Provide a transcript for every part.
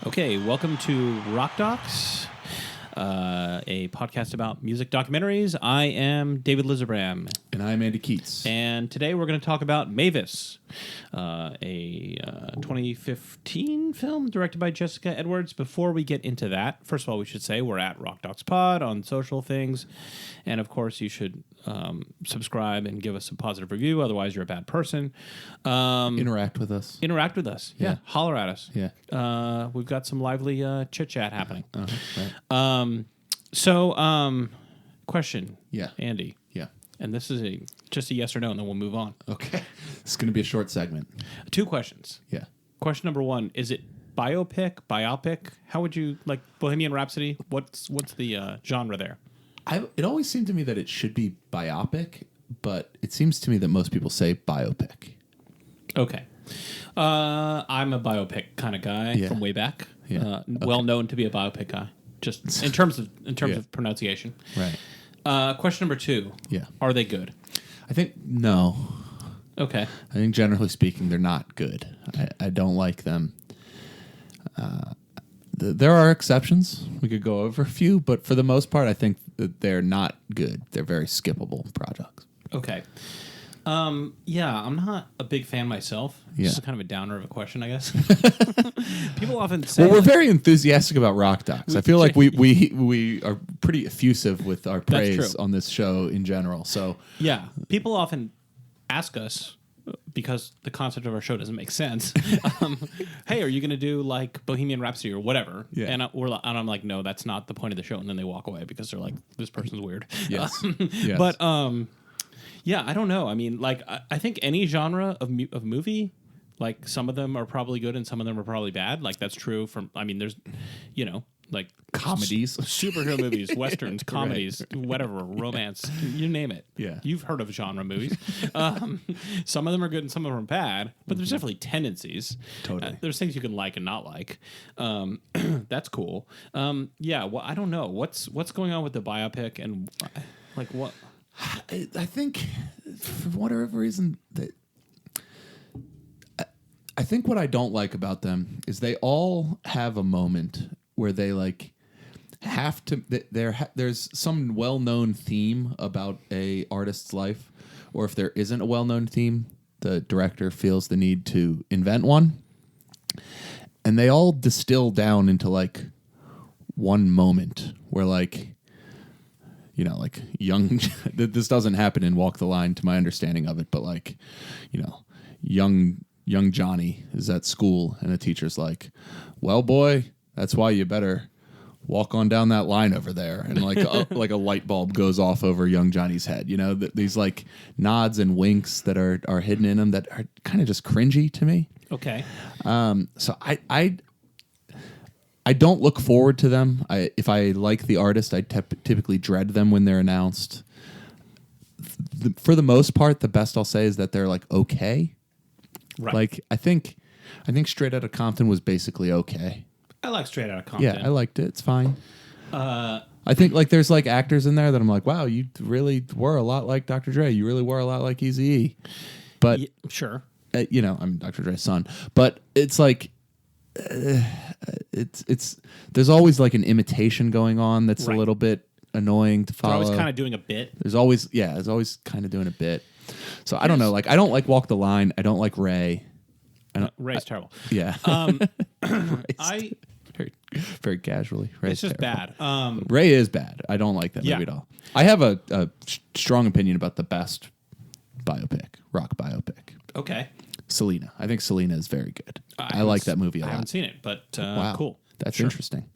Okay, welcome to Rock Docs, a podcast about music documentaries. I am David Lizerbram. And I'm Andy Keatts. And today we're going to talk about Mavis, a 2015 film directed by Jessica Edwards. Before we get into that, first of all, we should say we're at Rock Docs Pod on social things. And of course, you should subscribe and give us a positive review. Otherwise, you're a bad person. Interact with us. Interact with us. Yeah. Holler at us. Yeah. We've got some lively chit-chat happening. Right. Question. Yeah. Andy. Yeah. And this is just a yes or no, and then we'll move on. Okay. It's going to be a short segment. 2 questions. Yeah. Question number 1, is it biopic? How would you, like Bohemian Rhapsody? What's the genre there? It always seemed to me that it should be biopic, but it seems to me that most people say biopic. Okay. I'm a biopic kind of guy from way back. Yeah. Well known to be a biopic guy, just in terms of pronunciation. Right. Question number 2. Yeah. Are they good? I think no. Okay. I think generally speaking, they're not good. I don't like them. There are exceptions. We could go over a few, but for the most part, I think that they're not good. They're very skippable projects. Okay. Yeah, I'm not a big fan myself. Yeah. This is kind of a downer of a question, I guess. People often say... Well, we're very enthusiastic about Rock Docs. I feel like we are pretty effusive with our praise on this show in general. So yeah, people often ask us, because the concept of our show doesn't make sense, hey, are you going to do like Bohemian Rhapsody or whatever? Yeah. And I'm like, no, that's not the point of the show. And then they walk away because they're like, this person's weird. Yes. Yes. But yeah, I don't know. I mean, like, I think any genre of movie, like some of them are probably good and some of them are probably bad. Like that's true from, I mean, there's, like comedies, superhero movies, westerns, comedies, whatever, romance, you name it. Yeah. You've heard of genre movies. Some of them are good and some of them are bad, but there's definitely tendencies. Totally. There's things you can like and not like. That's cool. Yeah, well, I don't know. What's going on with the biopic and like what? I think for whatever reason that I think what I don't like about them is they all have a moment where they like have to. There's some well-known theme about a artist's life, or if there isn't a well-known theme, the director feels the need to invent one, and they all distill down into like one moment where like. Like young, this doesn't happen in Walk the Line to my understanding of it, but like, young Johnny is at school and the teacher's like, well, boy, that's why you better walk on down that line over there. And like, like a light bulb goes off over young Johnny's head, these like nods and winks that are hidden in them that are kind of just cringy to me. Okay. So I don't look forward to them. If I like the artist, I typically dread them when they're announced. For the most part, the best I'll say is that they're like okay. Right. Like I think Straight Outta Compton was basically okay. I like Straight Outta Compton. Yeah, I liked it. It's fine. I think like there's like actors in there that I'm like, wow, you really were a lot like Dr. Dre. You really were a lot like Eazy-E. But yeah, sure, I'm Dr. Dre's son. But it's like. It's there's always like an imitation going on that's a little bit annoying to follow. They're always kind of doing a bit. There's always kind of doing a bit. So I don't know. Like I don't like Walk the Line. I don't like Ray. Ray's terrible. Yeah. I very casually. Ray's it's just terrible. bad. Ray is bad. I don't like that movie at all. I have a strong opinion about the best rock biopic. Okay. Selena. I think Selena is very good. I like that movie a lot. I haven't seen it, but wow. Cool. That's interesting.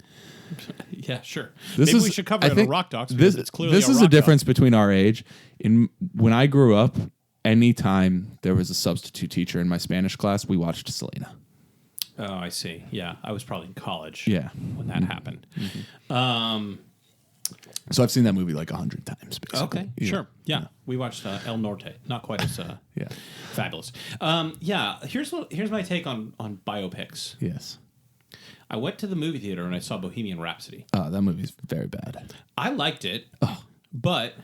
Yeah, sure. Maybe we should cover it on Rock Docs. It's clearly this is a difference between our age. When I grew up, anytime there was a substitute teacher in my Spanish class, we watched Selena. Oh, I see. Yeah, I was probably in college. Yeah. When that happened. So I've seen that movie like 100 times. Basically. Okay, sure. Yeah, we watched El Norte. Not quite as fabulous. Yeah, here's my take on biopics. Yes. I went to the movie theater and I saw Bohemian Rhapsody. Oh, that movie's very bad. I liked it, but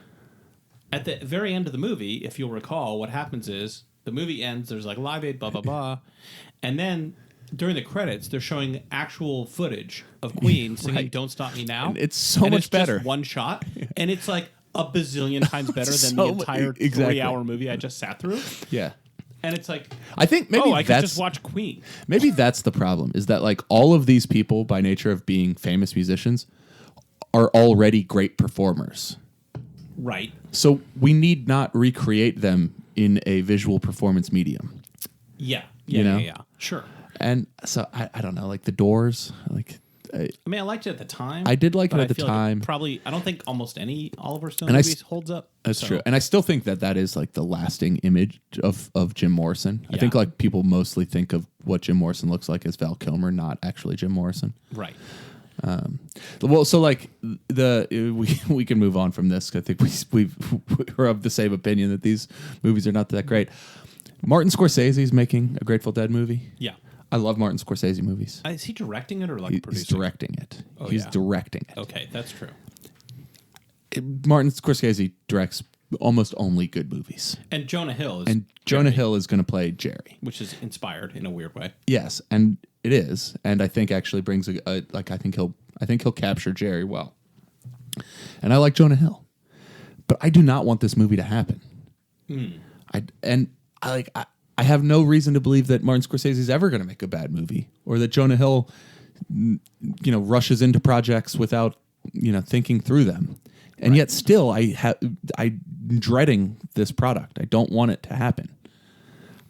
at the very end of the movie, if you'll recall, what happens is the movie ends, there's like Live Aid, blah, blah, blah, and then during the credits, they're showing actual footage of Queen singing Right. "Don't Stop Me Now." And it's so much just better. one shot, and it's like a bazillion times better than So the entire exactly. 3-hour movie I just sat through. Yeah. And it's like, I think maybe I could that's just watch Queen. maybe that's the problem, is that like all of these people, by nature of being famous musicians, are already great performers. Right. So we need not recreate them in a visual performance medium. Yeah. You know? Yeah. Sure. And so I don't know, like The Doors, like I mean, I liked it at the time. I did like it but at the feel like time. I don't think almost any Oliver Stone And movies holds up. That's So, true. And I still think that is like the lasting image of Jim Morrison. I Yeah. think like people mostly think of what Jim Morrison looks like as Val Kilmer, not actually Jim Morrison. Right. Well, so like we can move on from this. I think we're of the same opinion that these movies are not that great. Martin Scorsese is making a Grateful Dead movie. Yeah. I love Martin Scorsese movies. Is he directing it or like He's producing? directing it. Oh, He's yeah. directing it. Okay, that's true. Martin Scorsese directs almost only good movies. And Jonah Hill is And Jonah Hill is going to play Jerry. which is inspired in a weird way. Yes, and it is, and I think actually brings I think he'll capture Jerry well. And I like Jonah Hill, but I do not want this movie to happen. I have no reason to believe that Martin Scorsese is ever going to make a bad movie, or that Jonah Hill, rushes into projects without thinking through them. And yet still I'm dreading this product. I don't want it to happen.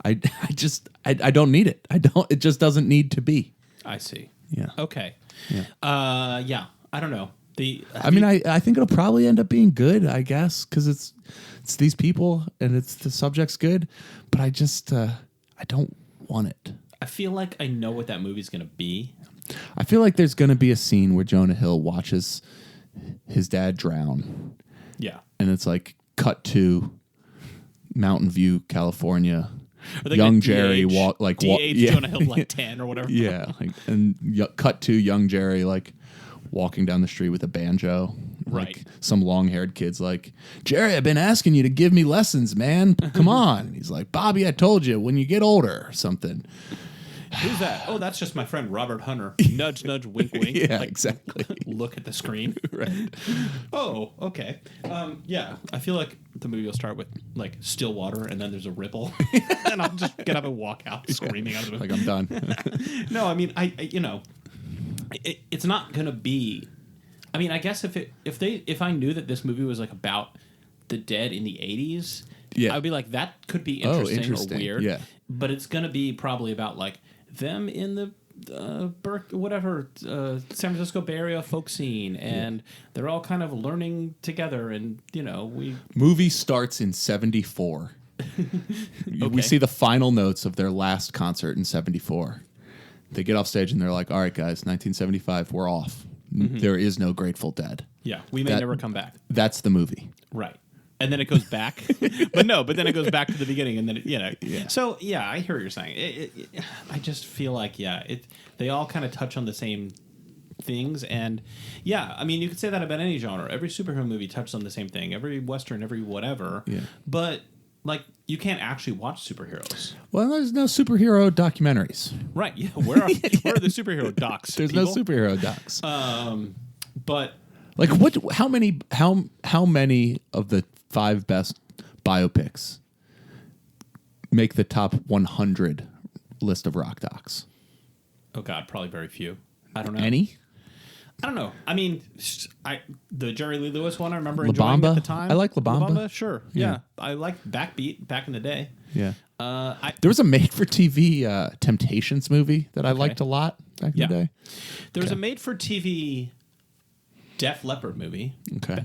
I don't need it. It just doesn't need to be. I see. Yeah. Okay. Yeah. Yeah. I don't know. I think it'll probably end up being good, I guess, because it's these people and the subject's good, but I just I don't want it. I feel like I know what that movie's going to be. I feel like there's going to be a scene where Jonah Hill watches his dad drown, Yeah. and it's like cut to Mountain View, California. Are they Young gonna Jerry de-age yeah. Jonah Hill like 10 or whatever. Yeah, cut to young Jerry like walking down the street with a banjo. Right. Like some long-haired kid's like, Jerry, I've been asking you to give me lessons, man. Come on. He's like, Bobby, I told you when you get older or something. Who's that? Oh, that's just my friend Robert Hunter. Nudge, nudge, wink, wink. Yeah, Like, exactly. Look at the screen. Right. Oh, okay. Yeah, I feel like the movie will start with like still water, and then there's a ripple, and I'll just get up and walk out screaming out of the movie. Like, I'm done. No, I mean, it's not gonna be. I mean, I guess if I knew that this movie was like about the dead in the 80s, Yeah. I'd be like, that could be Oh, interesting, interesting. or weird. Yeah. But it's gonna be probably about like them in the San Francisco Bay Area folk scene, and they're all kind of learning together, and Movie starts in 74. We see the final notes of their last concert in 74. They get off stage and they're like, all right, guys, 1975, we're off. There is no Grateful Dead. Yeah, we may never come back. That's the movie. Right. And then it goes back. but then it goes back to the beginning, and then Yeah. So, yeah, I hear what you're saying. I just feel like, they all kind of touch on the same things. And, yeah, I mean, you could say that about any genre. Every superhero movie touches on the same thing. Every Western, every whatever. Yeah. But, like, you can't actually watch superheroes. Well, there's no superhero documentaries. Right. Yeah. Where are the superhero docs? There's people? no superhero docs. But... Like how many of the 5 best biopics make the top 100 list of rock docs? Oh, God, probably very few. I don't know. Any? I don't know. I mean, the Jerry Lee Lewis one I remember La enjoying Bamba? at the time. I like La Bamba. Sure. Yeah. Yeah. I liked Backbeat back in the day. Yeah. I There was a made-for-TV Temptations movie that I liked a lot back in the day. There was a made-for-TV Def Leppard movie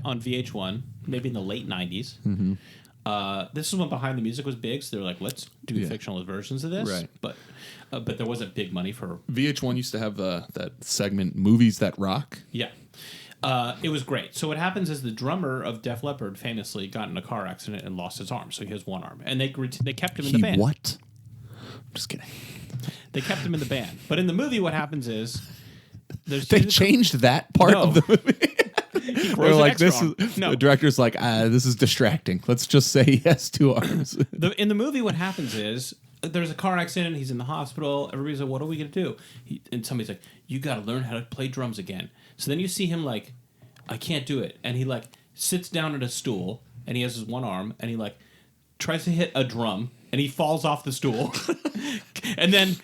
on VH1, maybe in the late 90s. Mm-hmm. This is when Behind the Music was big, so they were like, let's do fictional versions of this. Right. But there wasn't big money for... VH1 used to have that segment, Movies That Rock. Yeah. It was great. So what happens is the drummer of Def Leppard famously got in a car accident and lost his arm, so he has one arm. And they kept him in the band. What? Just kidding. They kept him in the band. But in the movie, what happens is... They changed that part of the movie. They're like, the director's like, this is distracting. Let's just say he has 2 arms. In the movie, what happens is there's a car accident. He's in the hospital. Everybody's like, what are we going to do? And somebody's like, you got to learn how to play drums again. So then you see him like, I can't do it. And he like sits down at a stool and he has his one arm and he like tries to hit a drum and he falls off the stool. And then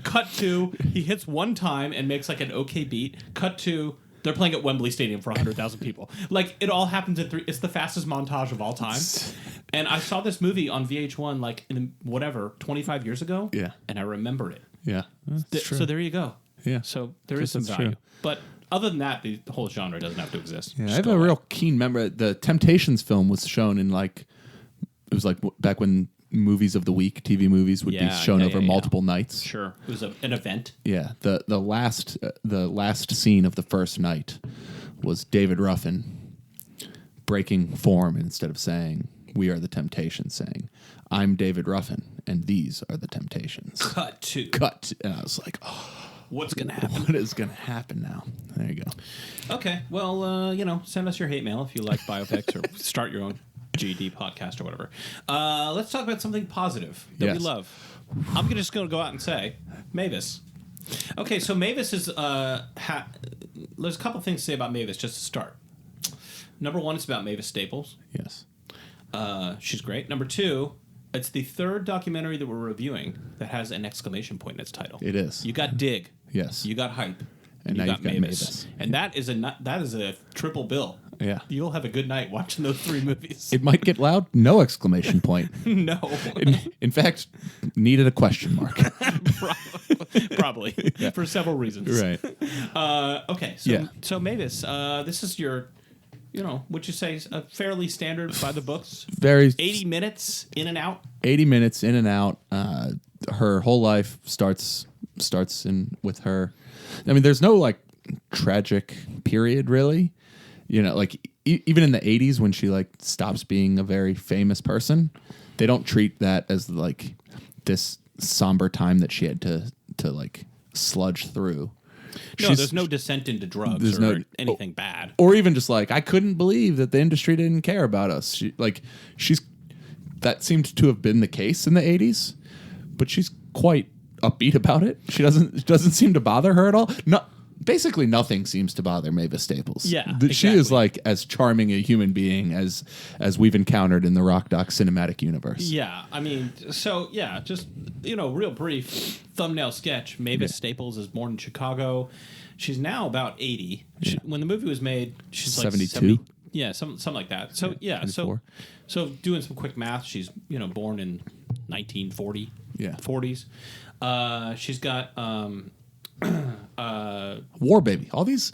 cut to, he hits one time and makes like an okay beat. Cut to, they're playing at Wembley Stadium for 100,000 people. Like, it all happens in 3. It's the fastest montage of all time. And I saw this movie on VH1 like in 25 years ago. Yeah. And I remember it. Yeah. That's true. So there you go. Yeah. So there is some That's value. true. But other than that, the whole genre doesn't have to exist. Yeah, I have a real keen memory. The Temptations film was shown in like, it was like back when movies of the week, TV movies would be shown over multiple nights. Sure. It was an event. Yeah. The last scene of the first night was David Ruffin breaking form, and instead of saying, "We are the Temptations," saying, "I'm David Ruffin, and these are the Temptations." Cut to. And I was like, oh, what's going to happen? What is going to happen now? There you go. Okay. Well, send us your hate mail if you like biopics or start your own GD podcast or whatever. Let's talk about something positive that we love. I'm just going to go out and say, Mavis. Okay, so Mavis is... there's a couple things to say about Mavis just to start. Number one, it's about Mavis Staples. Yes. She's great. Number two, it's the third documentary that we're reviewing that has an exclamation point in its title. It is. You got Dig. Yes. You got Hype. And you now got you've got Mavis. Mavis. And that is a triple bill. Yeah. You'll have a good night watching those 3 movies. It might get loud. No exclamation point. No. In fact, needed a question mark. Probably. Yeah. For several reasons. Right. Okay. So Mavis, this is your, would you say a fairly standard by the books? Very 80 minutes in and out? 80 minutes in and out. Her whole life starts with her. I mean, there's no like tragic period really. Like even in the 80s when she like stops being a very famous person, they don't treat that as like this somber time that she had to like sludge through. No, there's no descent into drugs or anything bad. Or even just like, I couldn't believe that the industry didn't care about us. That seemed to have been the case in the 80s, but she's quite upbeat about it. She doesn't seem to bother her at all. No, basically nothing seems to bother Mavis Staples. Yeah, She is like as charming a human being as we've encountered in the Rock Doc cinematic universe. Yeah, I mean, so yeah, just real brief thumbnail sketch. Mavis Staples is born in Chicago. She's now about 80. When the movie was made, she's 72. Like 70. Yeah, something like that. So yeah, 24. so doing some quick math, she's born in 1940. Yeah, 40s. She's got war baby. All these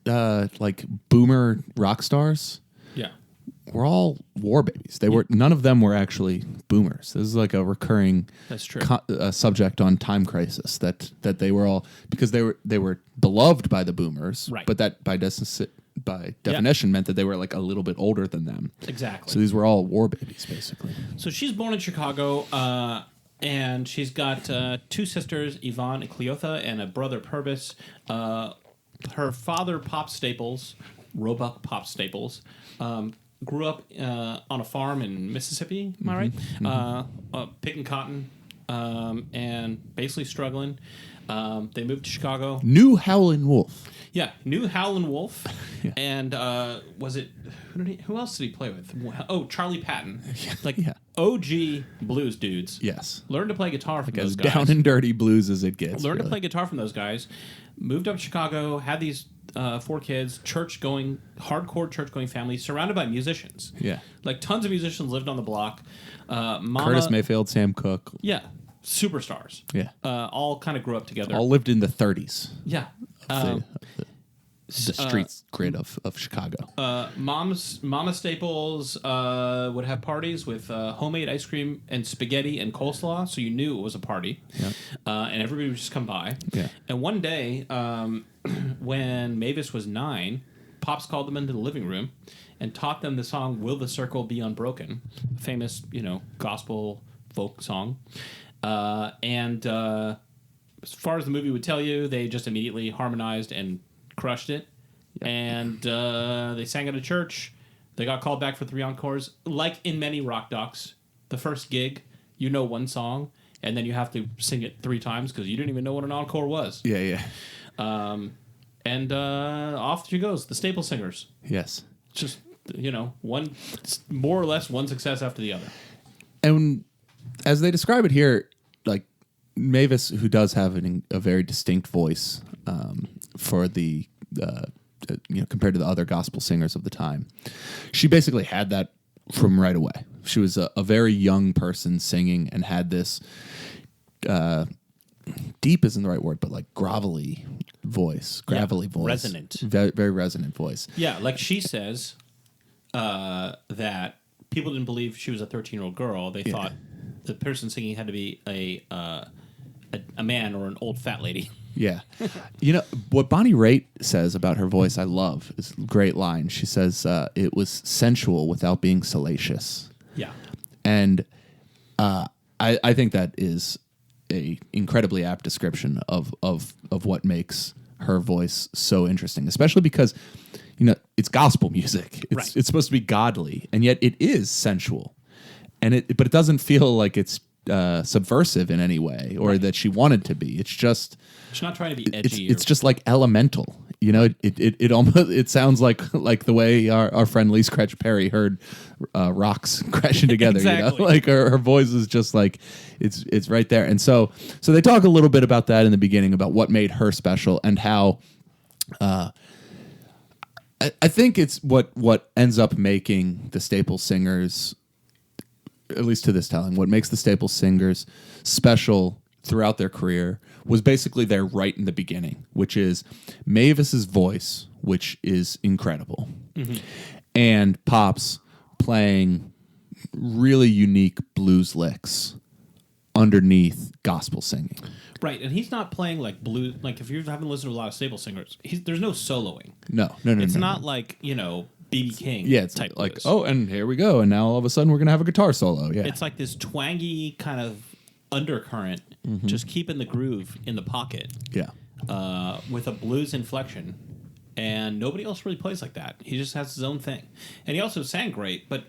like boomer rock stars. Yeah. Were all war babies. None of them were actually boomers. This is like a recurring That's true. Subject on Time Crisis that they were all, because they were beloved by the boomers, right. But that by definition meant that they were like a little bit older than them. Exactly. So these were all war babies basically. So she's born in Chicago, and she's got 2 sisters, Yvonne and Cleotha, and a brother, Purvis. Her father, Pop Staples, Roebuck Pop Staples, grew up on a farm in Mississippi, am I right? Mm-hmm. Picking cotton and basically struggling. They moved to Chicago. New Howlin' Wolf. Yeah, New Howlin' Wolf. Yeah. And was it... Who else did he play with? Oh, Charlie Patton. Like OG blues dudes. Yes. Learned to play guitar from those as guys. down and dirty blues as it gets. Learned to play guitar from those guys. Moved up to Chicago. Had these 4 kids. Hardcore church-going family. Surrounded by musicians. Yeah. Like tons of musicians lived on the block. Curtis Mayfield, Sam Cooke. Yeah. Superstars. Yeah. All kind of grew up together. All lived in the 30s. Yeah. The streets grid of Chicago. Mama Staples would have parties with homemade ice cream and spaghetti and coleslaw, so you knew it was a party. Yeah. And everybody would just come by. Yeah. And one day, when Mavis was 9, Pops called them into the living room and taught them the song "Will the Circle Be Unbroken," a famous, gospel folk song. And as far as the movie would tell you, they just immediately harmonized and crushed it. Yep. And they sang at a church. They got called back for 3 encores. Like in many rock docs, the first gig you know one song, and then you have to sing it 3 times because you didn't even know what an encore was. Yeah. And off she goes, the Staple Singers. Yes. Just, one, more or less one success after the other. And as they describe it here, like Mavis, who does have a very distinct voice for the, compared to the other gospel singers of the time, she basically had that from right away. She was a very young person singing and had this deep isn't the right word, but like gravelly voice. Resonant. Very, very resonant voice. Yeah, like she says that people didn't believe she was a 13-year-old girl. They thought the person singing had to be a man or an old fat lady. Yeah. What Bonnie Raitt says about her voice, I love. It's a great line. She says, it was sensual without being salacious. Yeah. And I think that is a incredibly apt description of what makes her voice so interesting, especially because, it's gospel music. It's supposed to be godly, and yet it is sensual. But it doesn't feel like it's subversive in any way, or that she wanted to be. It's just she's not trying to be edgy. It's just like elemental. It almost sounds like the way our friend Lee Scratch Perry heard rocks crashing together. Exactly. Like her voice is just like it's right there. And so they talk a little bit about that in the beginning, about what made her special and how. I think it's what ends up making the Staple Singers, at least to this telling, what makes the Staple Singers special throughout their career was basically their right in the beginning, which is Mavis's voice, which is incredible, and Pops playing really unique blues licks underneath gospel singing. Right, and he's not playing like blues. Like if you haven't listened to a lot of Staple Singers, there's no soloing. No. It's not like B.B. King. Yeah, it's type like blues. and here we go, and now all of a sudden we're gonna have a guitar solo. Yeah, It's like this twangy kind of undercurrent, just keeping the groove in the pocket. Yeah. With a blues inflection, and nobody else really plays like that. He just has his own thing, and he also sang great. But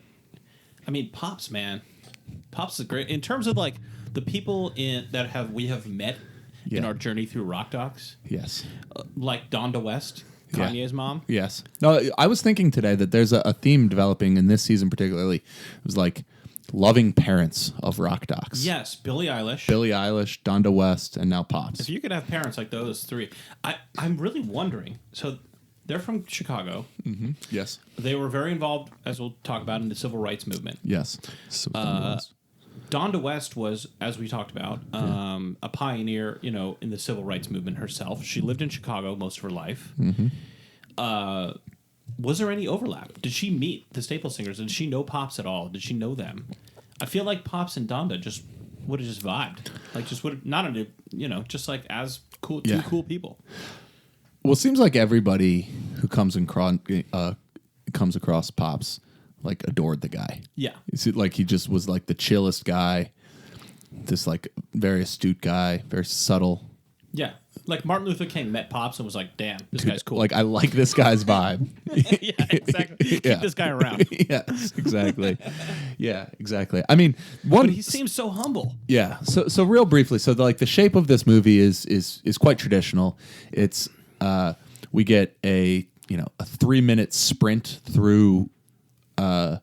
I mean, Pops, man, Pops is great in terms of like the people we have met in our journey through Rock Docs. Yes. Like Donda West, Kanye's mom. Yes. No, I was thinking today that there's a theme developing in this season particularly. It was like loving parents of Rock Docs. Yes, Billie Eilish, Donda West, and now Pops. If you could have parents like those three, I'm really wondering. So they're from Chicago. Mm-hmm. Yes. They were very involved, as we'll talk about, in the civil rights movement. Yes. Donda West was, as we talked about, a pioneer, in the civil rights movement herself. She lived in Chicago most of her life. Mm-hmm. Was there any overlap? Did she meet the Staple Singers? Did she know Pops at all? Did she know them? I feel like Pops and Donda just would have just vibed. Like, just would have, not into, just like as cool, two cool people. Well, it seems like everybody who comes across Pops like adored the guy. Yeah. It's like he just was like the chillest guy, this like very astute guy, very subtle. Yeah. Like Martin Luther King met Pops and was like, damn, this guy's cool. Like, I like this guy's vibe. Yeah, exactly. Keep this guy around. Yes, exactly. Yeah, exactly. I mean, but he seems so humble. Yeah. So real briefly, so the shape of this movie is quite traditional. It's we get a 3-minute sprint through a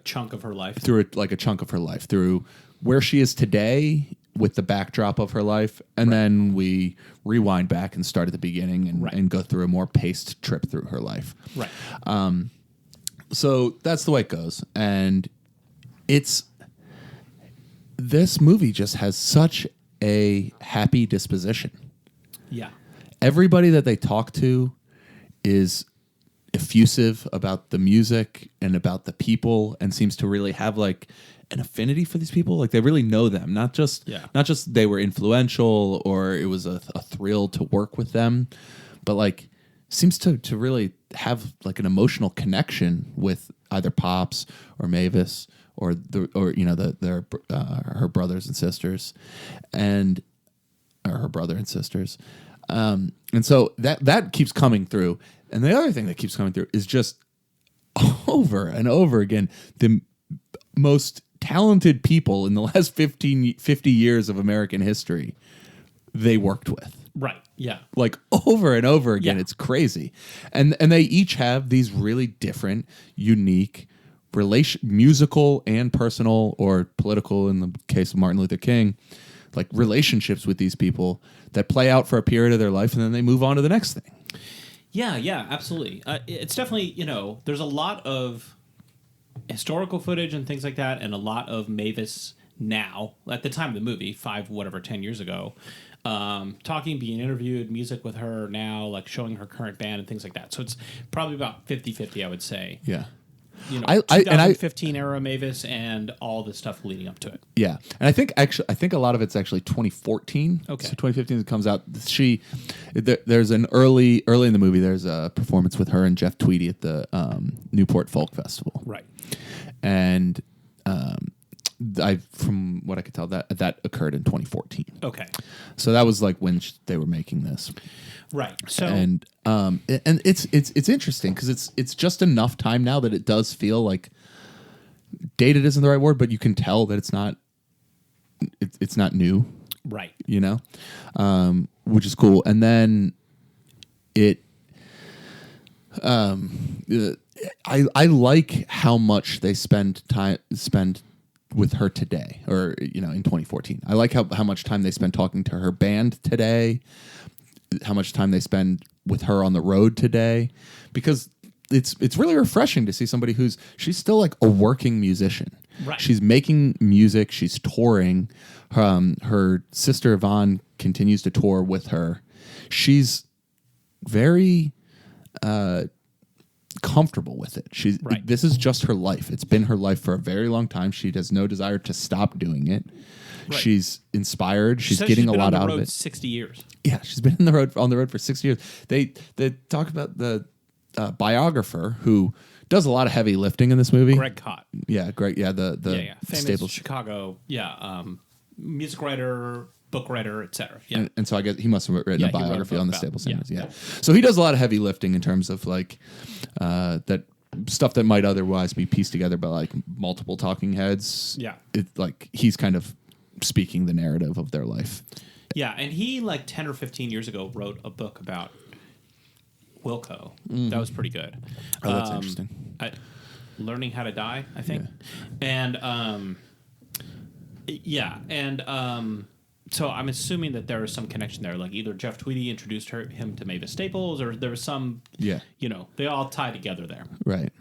chunk of her life, through where she is today with the backdrop of her life, and then we rewind back and start at the beginning and go through a more paced trip through her life. Right. So that's the way it goes, and this movie just has such a happy disposition. Yeah. Everybody that they talk to is effusive about the music and about the people, and seems to really have like an affinity for these people. Like they really know them, not just they were influential or it was a thrill to work with them, but like seems to really have like an emotional connection with either Pops or Mavis or her brothers and sisters, or her brother and sisters. And so that keeps coming through. And the other thing that keeps coming through is just over and over again the most talented people in the last 50 years of American history they worked with. Right. Yeah. Like over and over again. Yeah. It's crazy. And they each have these really different, unique musical and personal, or political in the case of Martin Luther King, like relationships with these people that play out for a period of their life and then they move on to the next thing. Yeah, absolutely. It's definitely, there's a lot of historical footage and things like that, and a lot of Mavis now, at the time of the movie, 10 years ago, talking, being interviewed, music with her now, like showing her current band and things like that. So it's probably about 50-50, I would say. Yeah. 2015 era Mavis and all the stuff leading up to it. Yeah, and I think a lot of it's actually 2014. Okay, so 2015 it comes out. There's an early in the movie. There's a performance with her and Jeff Tweedy at the Newport Folk Festival. Right, and from what I could tell, that occurred in 2014. Okay, so that was like when they were making this. Right. So and it's interesting because it's just enough time now that it does feel like dated isn't the right word, but you can tell that it's not new. Right. Which is cool. And then I like how much they spend with her today, or in 2014. I like how much time they spend talking to her band today, how much time they spend with her on the road today, because it's really refreshing to see somebody she's still like a working musician. Right. She's making music, she's touring. Her sister Yvonne continues to tour with her. She's very comfortable with it. This is just her life. It's been her life for a very long time. She has no desire to stop doing it. Right. She's inspired. She's getting a lot out of it. 60 years. Yeah, she's been on the road for 60 years. They talk about the biographer who does a lot of heavy lifting in this movie. Greg Keatts. Yeah, Greg. Yeah, the famous Staples. Chicago. Yeah, music writer, book writer, etc. Yeah, and so I guess he must have written a biography on the Staples Singers. Yeah, so he does a lot of heavy lifting in terms of like that stuff that might otherwise be pieced together by like multiple talking heads. Yeah, it's like he's kind of speaking the narrative of their life. Yeah, and he like 10 or 15 years ago wrote a book about Wilco. That was pretty good. Oh, that's interesting. Learning How to Die, I think. Yeah. And so I'm assuming that there is some connection there. Like either Jeff Tweedy introduced him to Mavis Staples, or there was some. Yeah. They all tie together there. Right.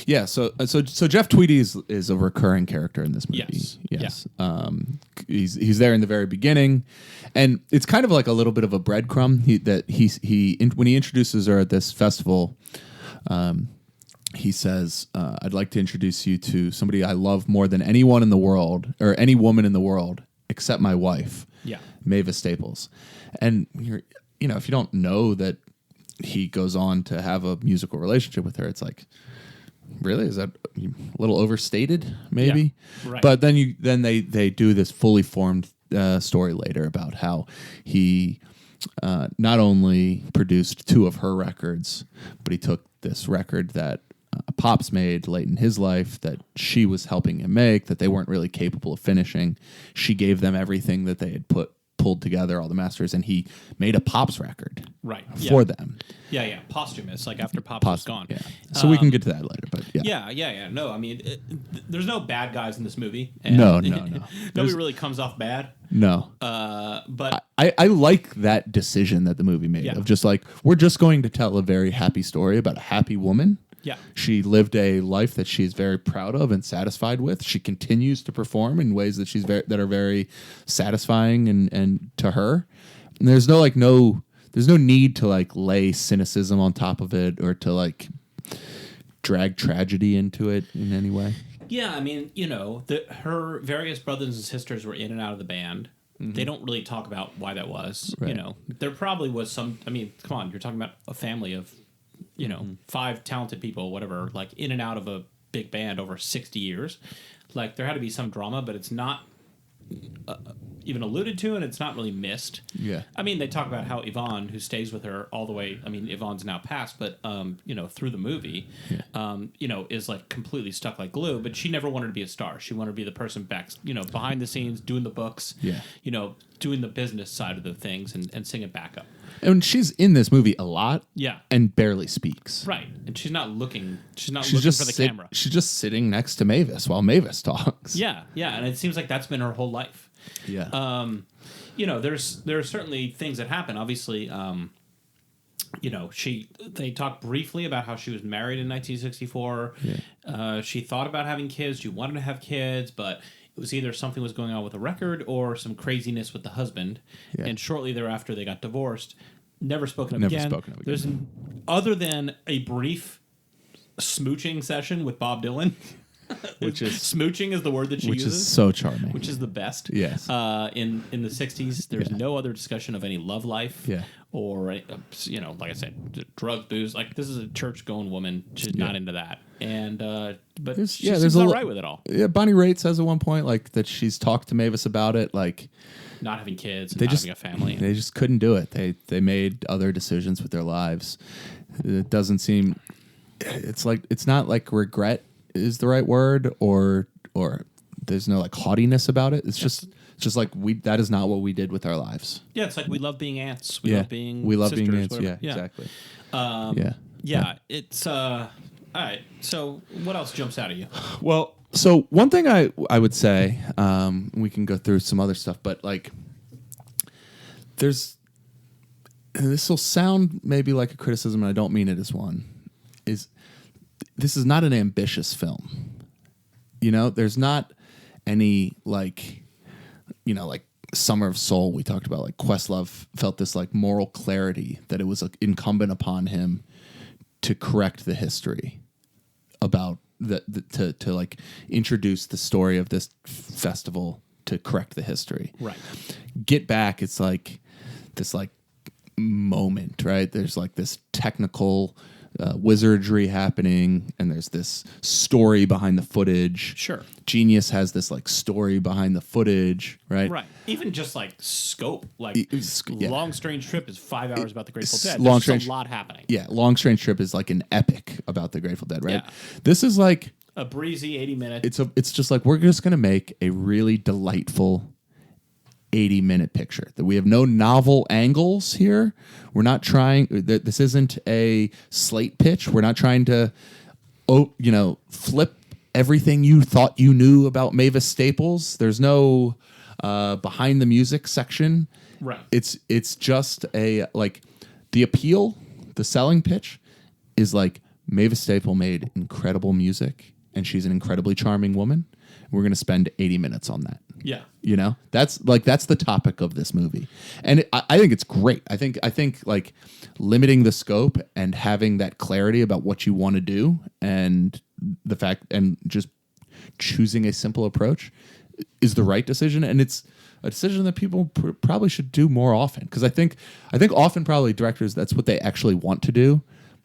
Yeah. So Jeff Tweedy is a recurring character in this movie. Yes. Yeah. He's there in the very beginning, and it's kind of like a little bit of a breadcrumb. When he introduces her at this festival, he says, "I'd like to introduce you to somebody I love more than anyone in the world, or any woman in the world, except my wife, Mavis Staples." And if you don't know that he goes on to have a musical relationship with her, it's like, really, is that a little overstated? Maybe, right. But then they do this fully formed story later about how he not only produced 2 of her records, but he took this record that Pops made late in his life that she was helping him make, that they weren't really capable of finishing. She gave them everything that they had pulled together, all the masters, and he made a Pops record for them. Yeah, posthumous, like after Pops was gone. Yeah. So we can get to that later, but yeah. No, I mean, there's no bad guys in this movie. No. Nobody really comes off bad. No. But I like that decision that the movie made of just like, we're just going to tell a very happy story about a happy woman. Yeah. She lived a life that she's very proud of and satisfied with. She continues to perform in ways that that are very satisfying and to her. And there's no need to like lay cynicism on top of it or to like drag tragedy into it in any way. Yeah, I mean, her various brothers and sisters were in and out of the band. Mm-hmm. They don't really talk about why that was. Right. There probably was some. I mean, come on, you're talking about a family of 5 talented people, whatever, like in and out of a big band over 60 years. Like there had to be some drama, but it's not even alluded to, and it's not really missed. Yeah. I mean, they talk about how Yvonne, who stays with her all the way. I mean, Yvonne's now passed, but through the movie, is like completely stuck like glue. But she never wanted to be a star. She wanted to be the person back, behind the scenes, doing the books. Yeah. Doing the business side of the things and singing backup. And she's in this movie a lot. Yeah. And barely speaks. Right. And she's not looking. She's not looking for the camera. She's just sitting next to Mavis while Mavis talks. Yeah. Yeah. And it seems like that's been her whole life. Yeah. There are certainly things that happen. Obviously, they talked briefly about how she was married in 1964. Yeah. She thought about having kids. She wanted to have kids, but it was either something was going on with the record or some craziness with the husband. Yeah. And shortly thereafter, they got divorced. Never spoken of again. There's other than a brief smooching session with Bob Dylan. Which is smooching is the word that she uses. Which is so charming. Which is the best. Yes. In the 60s, there's no other discussion of any love life. Yeah. Or, like I said, drugs, booze. Like, this is a church-going woman. She's not into that. And, but she seems all right with it all. Yeah, Bonnie Raitt says at one point, like, that she's talked to Mavis about it, like... Not having kids and not having a family. They just couldn't do it. They made other decisions with their lives. It doesn't seem... It's not like regret is the right word, or there's no like haughtiness about it. It's just like that is not what we did with our lives. Yeah, it's like we love being ants. We love being ants. Yeah, exactly. It's all right. So what else jumps out at you? Well, so one thing I would say, we can go through some other stuff, but like this will sound maybe like a criticism, and I don't mean it as one. This is not an ambitious film. There's not any like Summer of Soul we talked about. Like Questlove felt this like moral clarity that it was incumbent upon him to correct the history about to like introduce the story of this festival to correct the history. Right. Get Back. It's like this like moment, right? There's like this technical wizardry happening, and there's this story behind the footage. Sure. Genius has this like story behind the footage, right? Right. Even just like scope, like Long Strange Trip is 5 hours about the Grateful Dead. There's a lot happening. Yeah, Long Strange Trip is like an epic about the Grateful Dead, right? Yeah. This is like a breezy 80 minutes. It's just like we're just gonna make a really delightful 80-minute picture. That we have no novel angles here. We're not trying. This isn't a slate pitch. We're not trying to, flip everything you thought you knew about Mavis Staples. There's no behind the music section. Right. It's just a like the appeal, the selling pitch is like Mavis Staple made incredible music, and she's an incredibly charming woman. We're going to spend 80 minutes on that. Yeah. That's the topic of this movie. And I think it's great. I think like limiting the scope and having that clarity about what you want to do and the fact and just choosing a simple approach is the right decision. And it's a decision that people probably should do more often. Because I think often probably directors, that's what they actually want to do,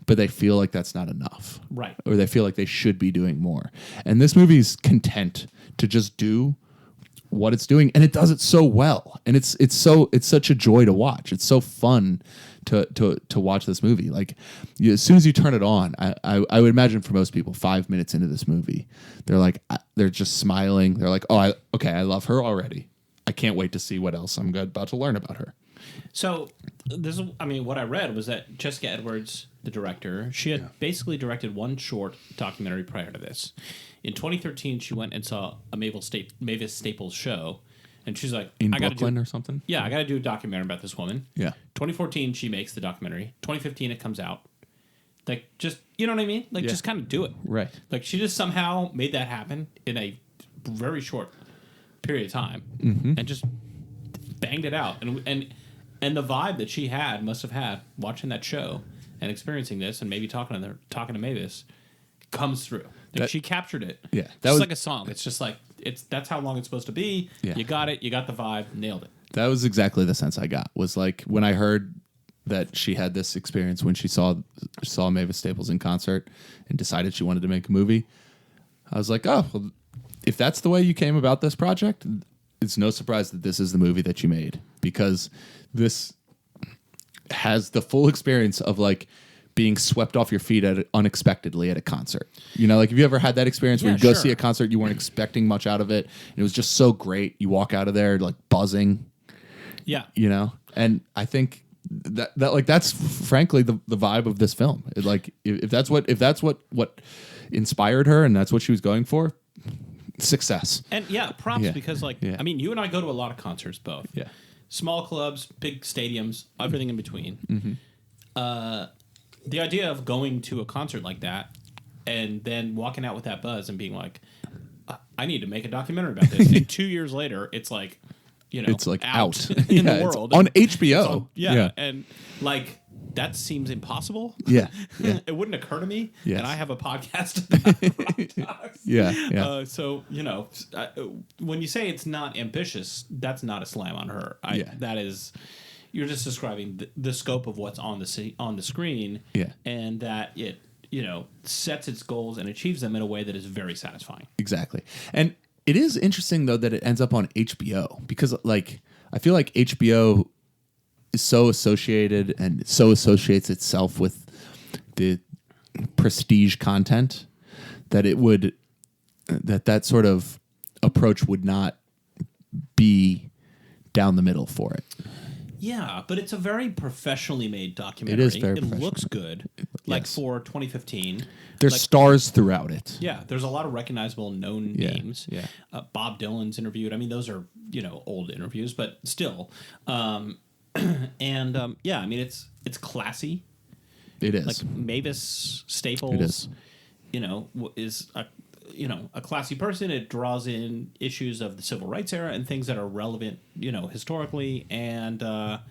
but they feel like that's not enough. Right. Or they feel like they should be doing more. And this movie's content to just do what it's doing, and it does it so well. And it's such a joy to watch. It's so fun to watch this movie. Like as soon as you turn it on, I would imagine for most people 5 minutes into this movie, they're just smiling. They're like, I love her already. I can't wait to see what else I'm about to learn about her. So what I read was that Jessica Edwards, the director, she had basically directed one short documentary prior to this. In 2013, she went and saw a Mavis Staples show, and she's like, in Brooklyn or something? Yeah, I got to do a documentary about this woman. Yeah. 2014, she makes the documentary. 2015, it comes out. Like, just, you know what I mean? Like, just kind of do it. Right. Like, she just somehow made that happen in a very short period of time, and just banged it out. And the vibe that she must have had watching that show and experiencing this, and maybe talking to Mavis, comes through. Like she captured it. Yeah, It's like a song. It's just like that's how long it's supposed to be. Yeah. You got it. You got the vibe. Nailed it. That was exactly the sense I got. Was like when I heard that she had this experience when she saw Mavis Staples in concert and decided she wanted to make a movie. I was like, oh, well, if that's the way you came about this project, it's no surprise that this is the movie that you made, because this has the full experience of like being swept off your feet unexpectedly at a concert. You know, like have you ever had that experience where you go see a concert, you weren't expecting much out of it, and it was just so great, you walk out of there like buzzing. Yeah. You know? And I think that like that's frankly the vibe of this film. It, like if that's what inspired her and that's what she was going for, success. And props because like I mean, you and I go to a lot of concerts both. Yeah. Small clubs, big stadiums, everything in between. Mm-hmm. The idea of going to a concert like that and then walking out with that buzz and being like, I need to make a documentary about this. And 2 years later, it's like, you know, it's like out in the world. It's on HBO. And like that seems impossible. Yeah. It wouldn't occur to me. Yes. And I have a podcast about rock dogs. Yeah. So, you know, when you say it's not ambitious, that's not a slam on her. That is, you're just describing the scope of what's on the screen. Yeah. And that it, you know, sets its goals and achieves them in a way that is very satisfying. Exactly. And it is interesting though that it ends up on HBO, because like I feel like HBO is so associated and so associates itself with the prestige content that it would that sort of approach would not be down the middle for it. Yeah, but it's a very professionally made documentary. It is very It looks good. Like Yes. for 2015. There's like, stars throughout it. Yeah, there's a lot of recognizable known names. Yeah. Bob Dylan's interviewed. I mean, those are, you know, old interviews, but still. I mean, it's classy. It is. Like Mavis Staples, It is. you know, is a classy person. It draws in issues of the civil rights era and things that are relevant, you know, historically. And I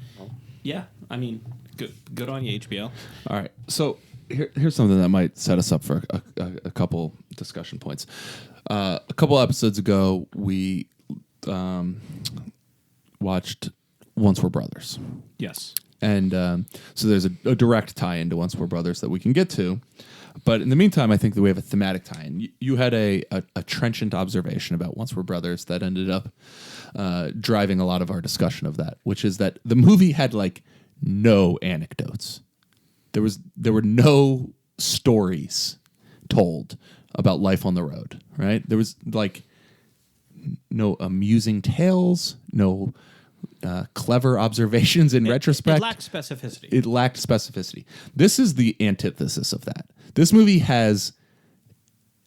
mean, good on you, HBO. All right. So here's something that might set us up for a couple discussion points. A couple episodes ago, we watched Once We're Brothers. Yes. And so there's a direct tie-in to Once We're Brothers that we can get to. But in the meantime, I think that we have a thematic tie-in. You had a trenchant observation about Once We're Brothers that ended up driving a lot of our discussion of that, which is that the movie had like no anecdotes. There were no stories told about life on the road, right? There was like no amusing tales, no clever observations in retrospect. It lacked specificity. It lacked specificity. This is the antithesis of that. This movie has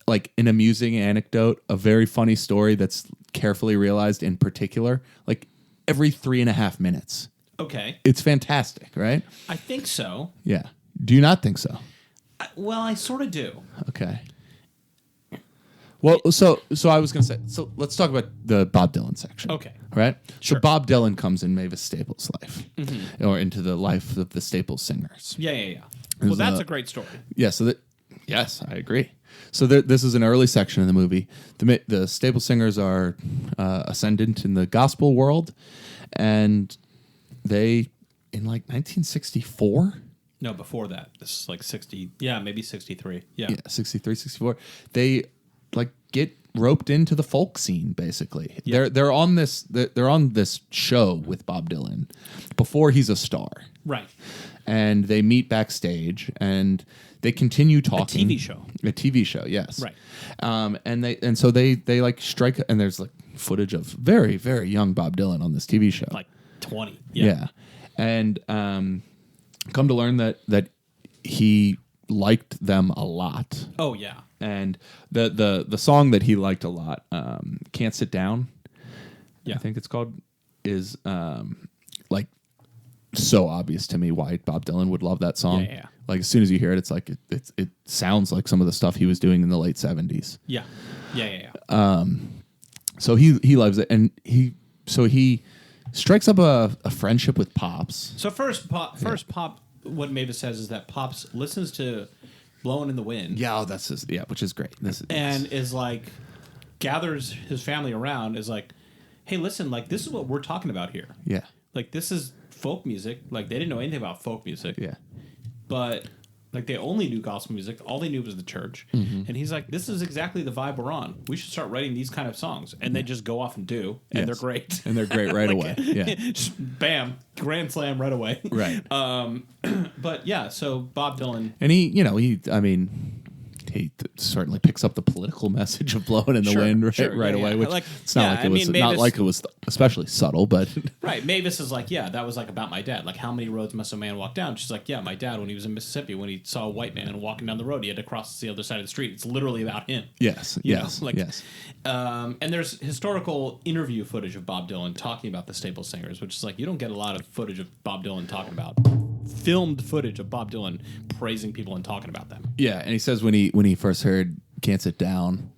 like an amusing anecdote, a very funny story that's carefully realized in particular, like every 3.5 minutes. Okay. It's fantastic, right? I think so. Yeah. Do you not think so? Well, I sort of do. Okay. Well, so I was going to say, so let's talk about the Bob Dylan section. Okay. Right? Sure. So Bob Dylan comes in Mavis Staples' life, or into the life of the Staples singers. Yeah. Well, that's a great story. Yeah, yes, I agree. So this is an early section of the movie. The Staples singers are ascendant in the gospel world, and they, in like 1964... No, before that. This is like 60. Yeah, maybe 63. Yeah. 63, 64. They like get roped into the folk scene basically. Yeah. They're on this show with Bob Dylan before he's a star. Right. And they meet backstage and they continue talking. A TV show, yes. Right. And so they like strike, and there's like footage of very, very young Bob Dylan on this TV show. Like 20. Yeah. And come to learn that he liked them a lot. Oh yeah. And the song that he liked a lot, Can't Sit Down, Yeah. I think it's called, is like so obvious to me why Bob Dylan would love that song. Yeah. Like as soon as you hear it, it's like it sounds like some of the stuff he was doing in the late 70s. Yeah. So he loves it, and he strikes up a friendship with Pops. So first Pop, what Mavis says is that Pops listens to Blowing in the Wind. Yeah, which is great. Is like gathers his family around, is like, hey, listen, like this is what we're talking about here. Yeah. Like this is folk music. Like they didn't know anything about folk music. Yeah. But Like, they only knew gospel music. All they knew was the church. And he's like, this is exactly the vibe we're on. We should start writing these kind of songs. And they just go off and do. And they're great. And they're great right away. Yeah. Just bam. Grand slam right away. Right. But yeah, so Bob Dylan. And he certainly picks up the political message of "Blowing in the Wind" right away. Which it's not like it was especially subtle, but right. Mavis is like, yeah, that was like about my dad. Like, how many roads must a man walk down? She's like, yeah, my dad when he was in Mississippi, when he saw a white man walking down the road, he had to cross the other side of the street. It's literally about him. Yes. Yes. And there's historical interview footage of Bob Dylan talking about the Staple Singers, which is like, you don't get a lot of footage of Bob Dylan talking about filmed footage of Bob Dylan praising people and talking about them. Yeah, and he says when he first heard "Can't Sit Down,"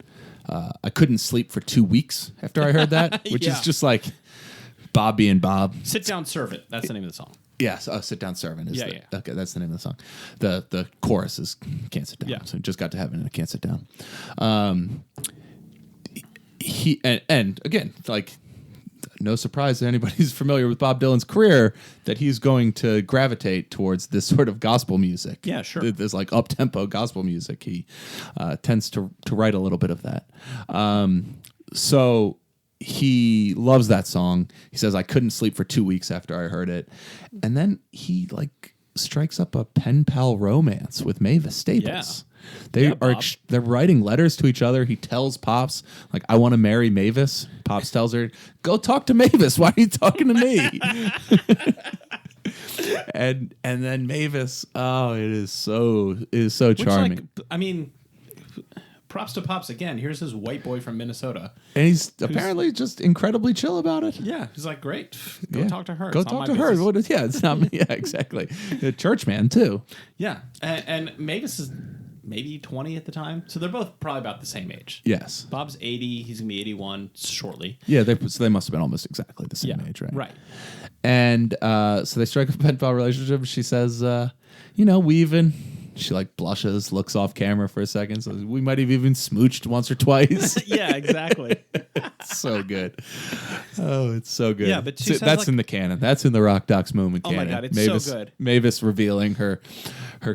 I couldn't sleep for 2 weeks after I heard that, which is just like Bob being Bob. Sit Down Servant. That's the name of the song. Yes, "Sit Down Servant" is okay. That's the name of the song. The chorus is "Can't Sit Down." Yeah. So just got to heaven and I can't sit down. He and again, like, no surprise to anybody who's familiar with Bob Dylan's career that he's going to gravitate towards this sort of gospel music. Yeah, sure. This like up-tempo gospel music. He tends to write a little bit of that. So he loves that song. He says, I couldn't sleep for 2 weeks after I heard it. And then he like strikes up a pen pal romance with Mavis Staples. They're writing letters to each other. He tells Pops, like, I want to marry Mavis. Pops tells her, go talk to Mavis. Why are you talking to me? and then Mavis, it is so charming. Like, I mean, props to Pops again. Here's his white boy from Minnesota. And he's apparently just incredibly chill about it. Yeah. He's like, great. Go talk to her. Go talk to her. It's not me. Yeah, exactly. The church man, too. Yeah. And Mavis is maybe 20 at the time. So they're both probably about the same age. Yes. Bob's 80. He's going to be 81 shortly. Yeah, they must have been almost exactly the same age, right? Right. And so they strike up a pen pal relationship. She says, we even... She like blushes, looks off camera for a second. So we might have even smooched once or twice. Yeah, exactly. So good. Oh, it's so good. Yeah, but that's like, in the canon. That's in the Rock Docs moment canon. Oh my God, it's so good. Mavis revealing her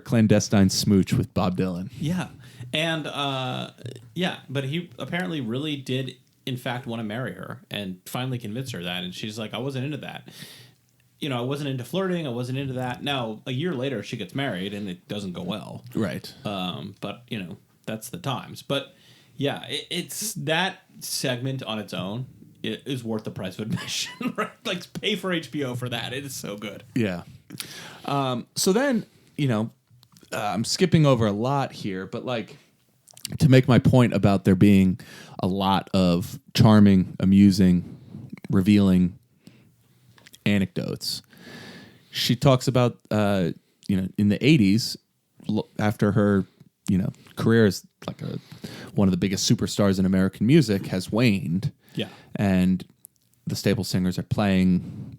clandestine smooch with Bob Dylan. Yeah. And but he apparently really did in fact want to marry her and finally convince her that. And she's like, I wasn't into that. I wasn't into flirting. I wasn't into that. Now, a year later, she gets married, and it doesn't go well. Right. But, that's the times. But, yeah, it's that segment on its own is worth the price of admission, right? Like, pay for HBO for that. It is so good. Yeah. So then, I'm skipping over a lot here, but, like, to make my point about there being a lot of charming, amusing, revealing anecdotes. She talks about, in the 80s, after her, career as like one of the biggest superstars in American music has waned. Yeah. And the Staple Singers are playing,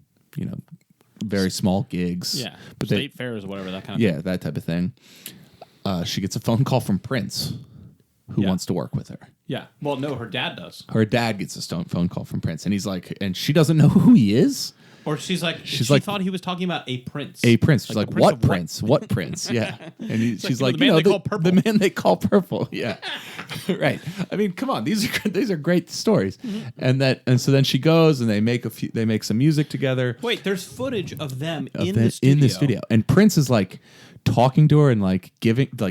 very small gigs. Yeah. But state fairs or whatever, that kind of thing. Yeah, that type of thing. She gets a phone call from Prince, who wants to work with her. Yeah. Well, no, her dad does. Her dad gets a phone call from Prince, and he's like, and she doesn't know who he is. Or she thought he was talking about a prince. A prince. She's like what prince? What prince? Yeah. And she's like, the man they call Purple. Yeah. Right. I mean, come on. These are great stories. Mm-hmm. And so then she goes and they make some music together. Wait, there's footage of them in the studio. And Prince is like talking to her and like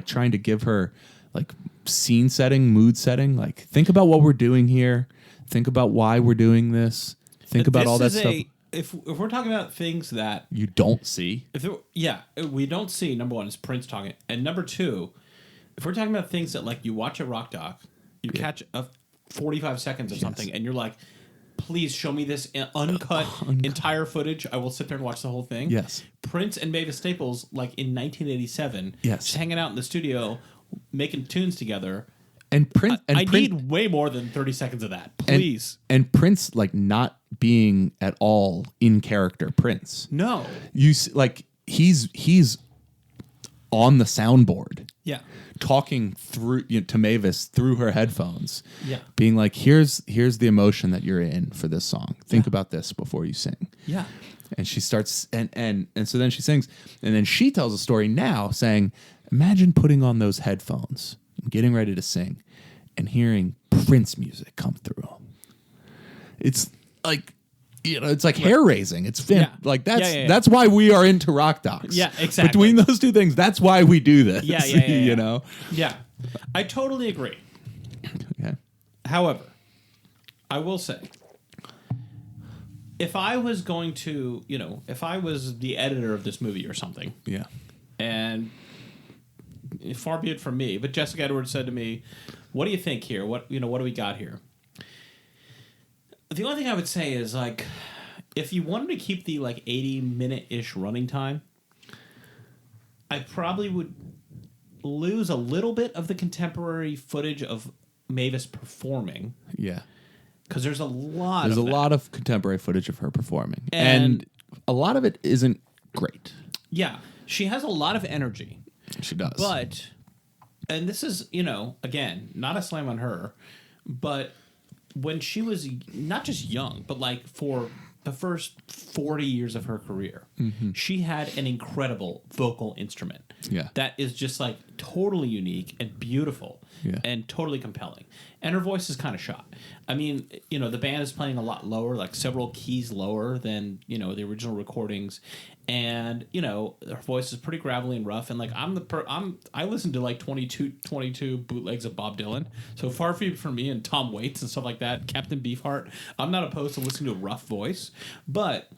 trying to give her like scene setting, mood setting. Like, think about what we're doing here. Think about why we're doing this. Think about all that stuff. If we're talking about things that you don't see, we don't see. Number one is Prince talking, and number two, if we're talking about things that like you watch a rock doc, you catch 45 seconds of something, and you're like, please show me this uncut entire footage. I will sit there and watch the whole thing. Yes, Prince and Mavis Staples, like in 1987, just hanging out in the studio, making tunes together. And Prince, I need way more than 30 seconds of that, please. And Prince, like, not being at all in character, Prince. No, you like he's on the soundboard, talking through to Mavis through her headphones, being like, "Here's the emotion that you're in for this song. Think about this before you sing." Yeah. And she starts, and so then she sings, and then she tells a story now saying, Imagine putting on those headphones and getting ready to sing and hearing Prince music come through. It's like, it's like hair raising. It's that's why we are into Rock Docs. Yeah, exactly. Between those two things, that's why we do this. Yeah. You know? Yeah. I totally agree. Okay. However, I will say, if I was going to, if I was the editor of this movie or something, yeah, and far be it from me, but Jessica Edwards said to me, "What do you think here? What do we got here?" The only thing I would say is, like, if you wanted to keep the 80-minute-ish running time, I probably would lose a little bit of the contemporary footage of Mavis performing. Yeah. Because there's a lot of contemporary footage of her performing. And a lot of it isn't great. Yeah. She has a lot of energy. She does. But, and this is, again, not a slam on her, but when she was not just young, but for the first 40 years of her career, she had an incredible vocal instrument. Yeah. That is just totally unique and beautiful and totally compelling. And her voice is kind of shot. I mean, the band is playing a lot lower, several keys lower than, the original recordings. And, her voice is pretty gravelly and rough. And I listen to 22 bootlegs of Bob Dylan. So far from me and Tom Waits and stuff like that, Captain Beefheart, I'm not opposed to listening to a rough voice. But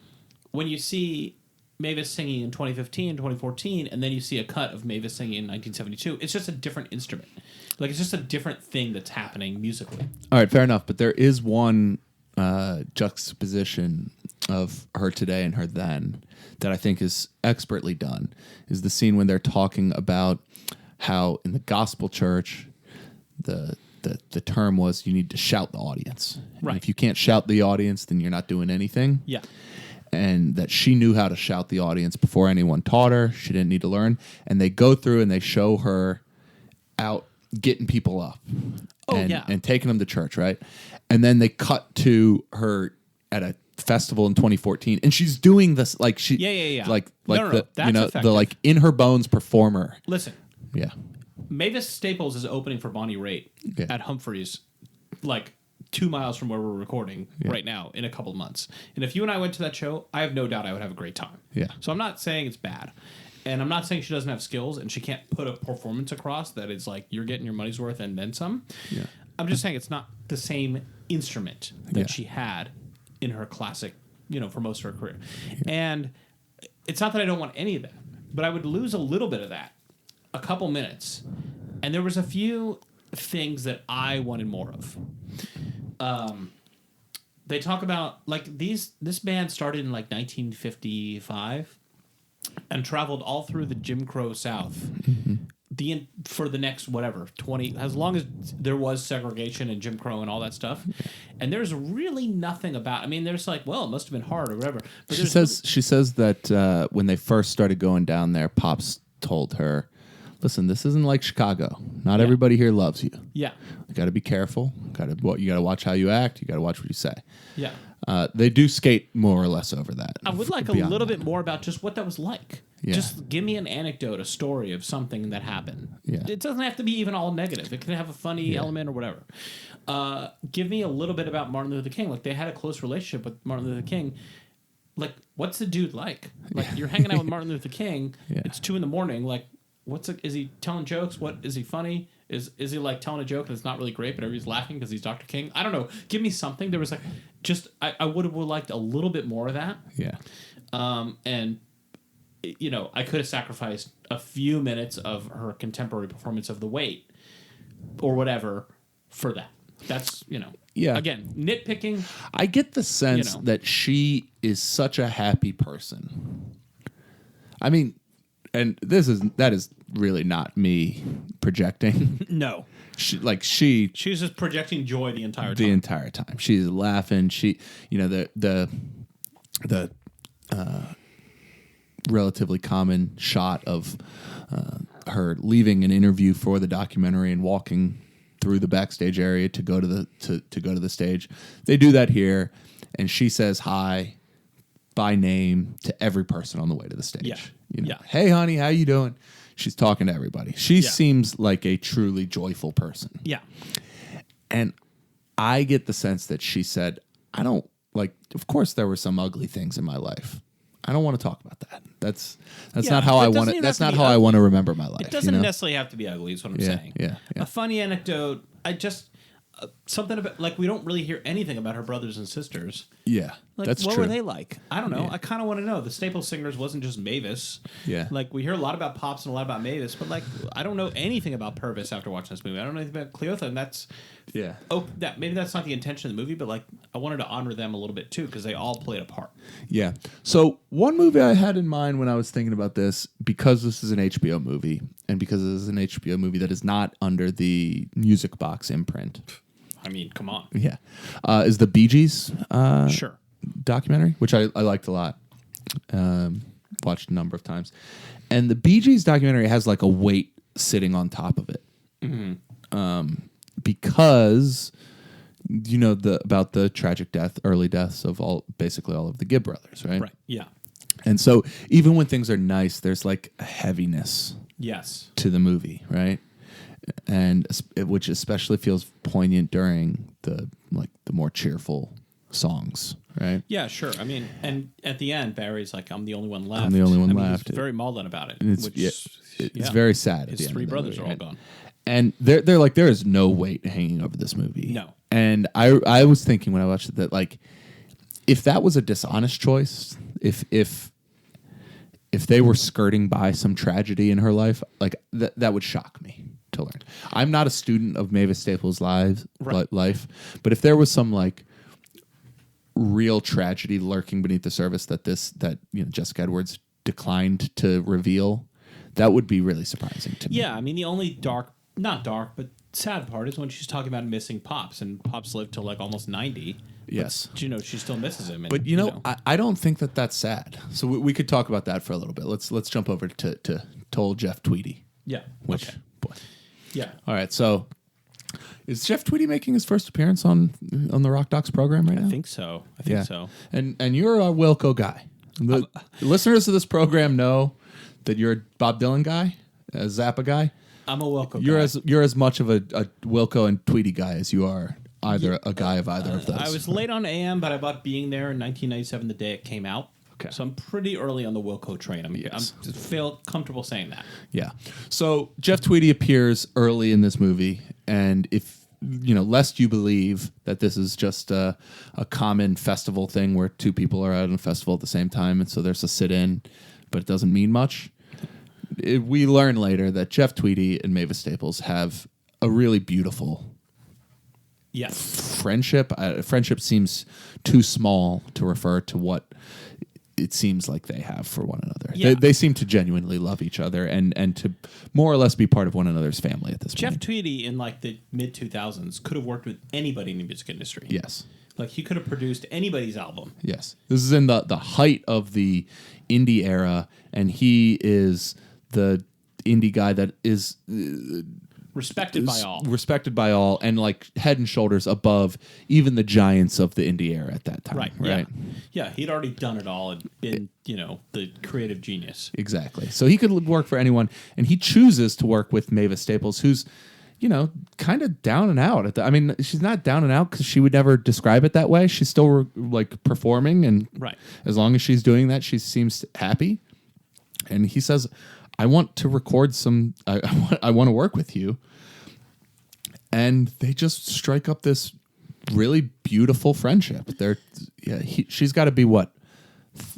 when you see Mavis singing in 2015, 2014, and then you see a cut of Mavis singing in 1972, it's just a different instrument. It's just a different thing that's happening musically. All right, fair enough. But there is one juxtaposition of her today and her then that I think is expertly done, is the scene when they're talking about how in the gospel church, the term was you need to shout the audience. Right. And if you can't shout the audience, then you're not doing anything. Yeah. And that she knew how to shout the audience before anyone taught her. She didn't need to learn. And they go through and they show her out getting people up and taking them to church, right? And then they cut to her at a festival in 2014, and she's doing this that's effective. The in her bones performer. Listen, yeah, Mavis Staples is opening for Bonnie Raitt at Humphreys, 2 miles from where we're recording right now in a couple of months. And if you and I went to that show, I have no doubt I would have a great time. Yeah. So I'm not saying it's bad. And I'm not saying she doesn't have skills and she can't put a performance across that is you're getting your money's worth and then some. Yeah. I'm just saying it's not the same instrument that she had in her classic, for most of her career. Yeah. And it's not that I don't want any of that, but I would lose a little bit of that, a couple minutes. And there was a few things that I wanted more of. They talk about this band started in 1955 and traveled all through the Jim Crow South for the next 20, as long as there was segregation and Jim Crow and all that stuff. And there's really nothing about, there's it must have been hard or whatever. But she says that when they first started going down there, Pops told her, listen, this isn't like Chicago. Not everybody here loves you. Yeah. You got to be careful. You got to watch how you act. You got to watch what you say. Yeah. They do skate more or less over that. I would like a little bit more about just what that was like. Yeah. Just give me an anecdote, a story of something that happened. Yeah. It doesn't have to be even all negative. It can have a funny element or whatever. Give me a little bit about Martin Luther King. They had a close relationship with Martin Luther King. What's the dude like? You're hanging out with Martin Luther King. Yeah. It's 2 a.m. Is he telling jokes? What is he funny? Is he telling a joke and it's not really great, but everybody's laughing because he's Dr. King? I don't know. Give me something. There was I would have liked a little bit more of that. Yeah. And I could have sacrificed a few minutes of her contemporary performance of The Wait or whatever for that. That's again, nitpicking. I get the sense that she is such a happy person. And that is really not me projecting. No. She's just projecting joy the entire time. The entire time. She's laughing. She, the relatively common shot of her leaving an interview for the documentary and walking through the backstage area to go to the stage. They do that here, and she says hi by name to every person on the way to the stage. Yeah. You know, Yeah. hey, honey, how you doing? She's talking to everybody. She seems like a truly joyful person. Yeah. And I get the sense that she said, I don't like, of course there were some ugly things in my life. I don't want to talk about that. That's not how I want it. That's not how I want to remember my life. It doesn't necessarily have to be ugly, is what I'm saying. Yeah. A funny anecdote. Something about, like, we don't really hear anything about her brothers and sisters. Yeah, Like, that's what true. were they like? I don't know. Yeah. I kind of want to know. The Staple Singers wasn't just Mavis. Yeah. Like, we hear a lot about Pops and a lot about Mavis, but, like, I don't know anything about Purvis after watching this movie. I don't know anything about Cleotha, and that's... Yeah. Oh, maybe that's not the intention of the movie, but, like, I wanted to honor them a little bit, too, because they all played a part. Yeah. So one movie I had in mind when I was thinking about this, because this is an HBO movie, and because this is an HBO movie that is not under the Music Box imprint... I mean, come on. Yeah. Is the Bee Gees Sure. documentary, which I liked a lot. Watched a number of times. And the Bee Gees documentary has like a weight sitting on top of it. Because you know about the tragic early deaths of basically all of the Gibb brothers, right? Right. Yeah. And so even when things are nice, there's like a heaviness Yes. to the movie, right? And which especially feels poignant during the more cheerful songs, right? Yeah, sure. I mean, and at the end, Barry's like, "I'm the only one left." I'm the only one I mean, left. He's very maudlin about it. And it's very sad. At His the end three of the brothers movie, are all right? gone. And they're like, there is no weight hanging over this movie. No. And I was thinking when I watched it that, like, if that was a dishonest choice, if they were skirting by some tragedy in her life, like that would shock me to learn. I'm not a student of Mavis Staples' life, but if there was some like real tragedy lurking beneath the surface that Jessica Edwards declined to reveal, that would be really surprising to me. Yeah, I mean, the only not dark, but sad part is when she's talking about missing Pops, and Pops lived till like almost 90. Yes. But, she still misses him. And, But I don't think that's sad. So we could talk about that for a little bit. Let's jump over to old Jeff Tweedy. Yeah. Which, okay. boy. Yeah. All right. So is Jeff Tweedy making his first appearance on the Rock Docs program right now? I think so. So. And you're a Wilco guy. The listeners of this program know that you're a Bob Dylan guy, a Zappa guy. I'm a Wilco guy. You're as much of a Wilco and Tweedy guy as you are a guy of either of those. I was late on AM, but I bought Being There in 1997, the day it came out. Okay. So I'm pretty early on the Wilco train. I feel comfortable saying that. Yeah. So Jeff Tweedy appears early in this movie, and if lest you believe that this is just a common festival thing where two people are out on a festival at the same time, and so there's a sit-in, but it doesn't mean much. We learn later that Jeff Tweedy and Mavis Staples have a really beautiful friendship. Friendship seems too small to refer to what it seems like they have for one another. Yeah. They seem to genuinely love each other and to more or less be part of one another's family at this Jeff point. Tweedy in like the mid 2000s could have worked with anybody in the music industry. Yes. Like he could have produced anybody's album. Yes. This is in the height of the indie era, and he is the indie guy that is respected by all, and like head and shoulders above even the giants of the indie era at that time. Right. Yeah, he'd already done it all and been, the creative genius. Exactly. So he could work for anyone, and he chooses to work with Mavis Staples, who's, kind of down and out. She's not down and out because she would never describe it that way. She's still like performing, and as long as she's doing that, she seems happy. And he says, I want to record I want to work with you. And they just strike up this really beautiful friendship. She's got to be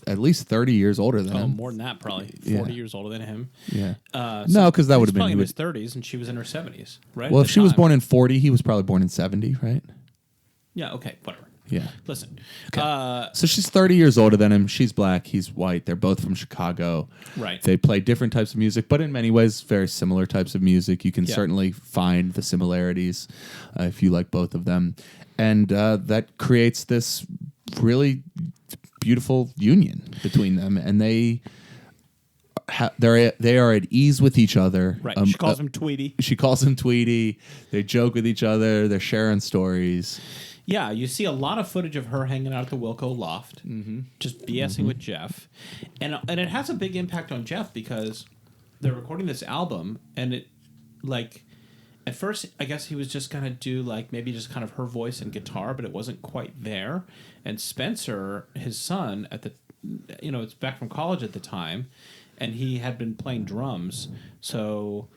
at least 30 years older than him. Oh, more than that, probably 40 years older than him. Yeah. No, because that would have been probably in his 30s, and she was in her 70s, right? Well, if she was born in 40, he was probably born in 70, right? Yeah. Okay. Whatever. Yeah. Listen. Okay. So she's 30 years older than him. She's black. He's white. They're both from Chicago. Right. They play different types of music, but in many ways, very similar types of music. You can certainly find the similarities if you like both of them. And that creates this really beautiful union between them. And they are at ease with each other. Right. She calls him Tweety. She calls him Tweety. They joke with each other. They're sharing stories. Yeah, you see a lot of footage of her hanging out at the Wilco loft, just BSing with Jeff, and it has a big impact on Jeff because they're recording this album, and it like at first I guess he was just gonna do like maybe just kind of her voice and guitar, but it wasn't quite there. And Spencer, his son, at the it's back from college at the time, and he had been playing drums, so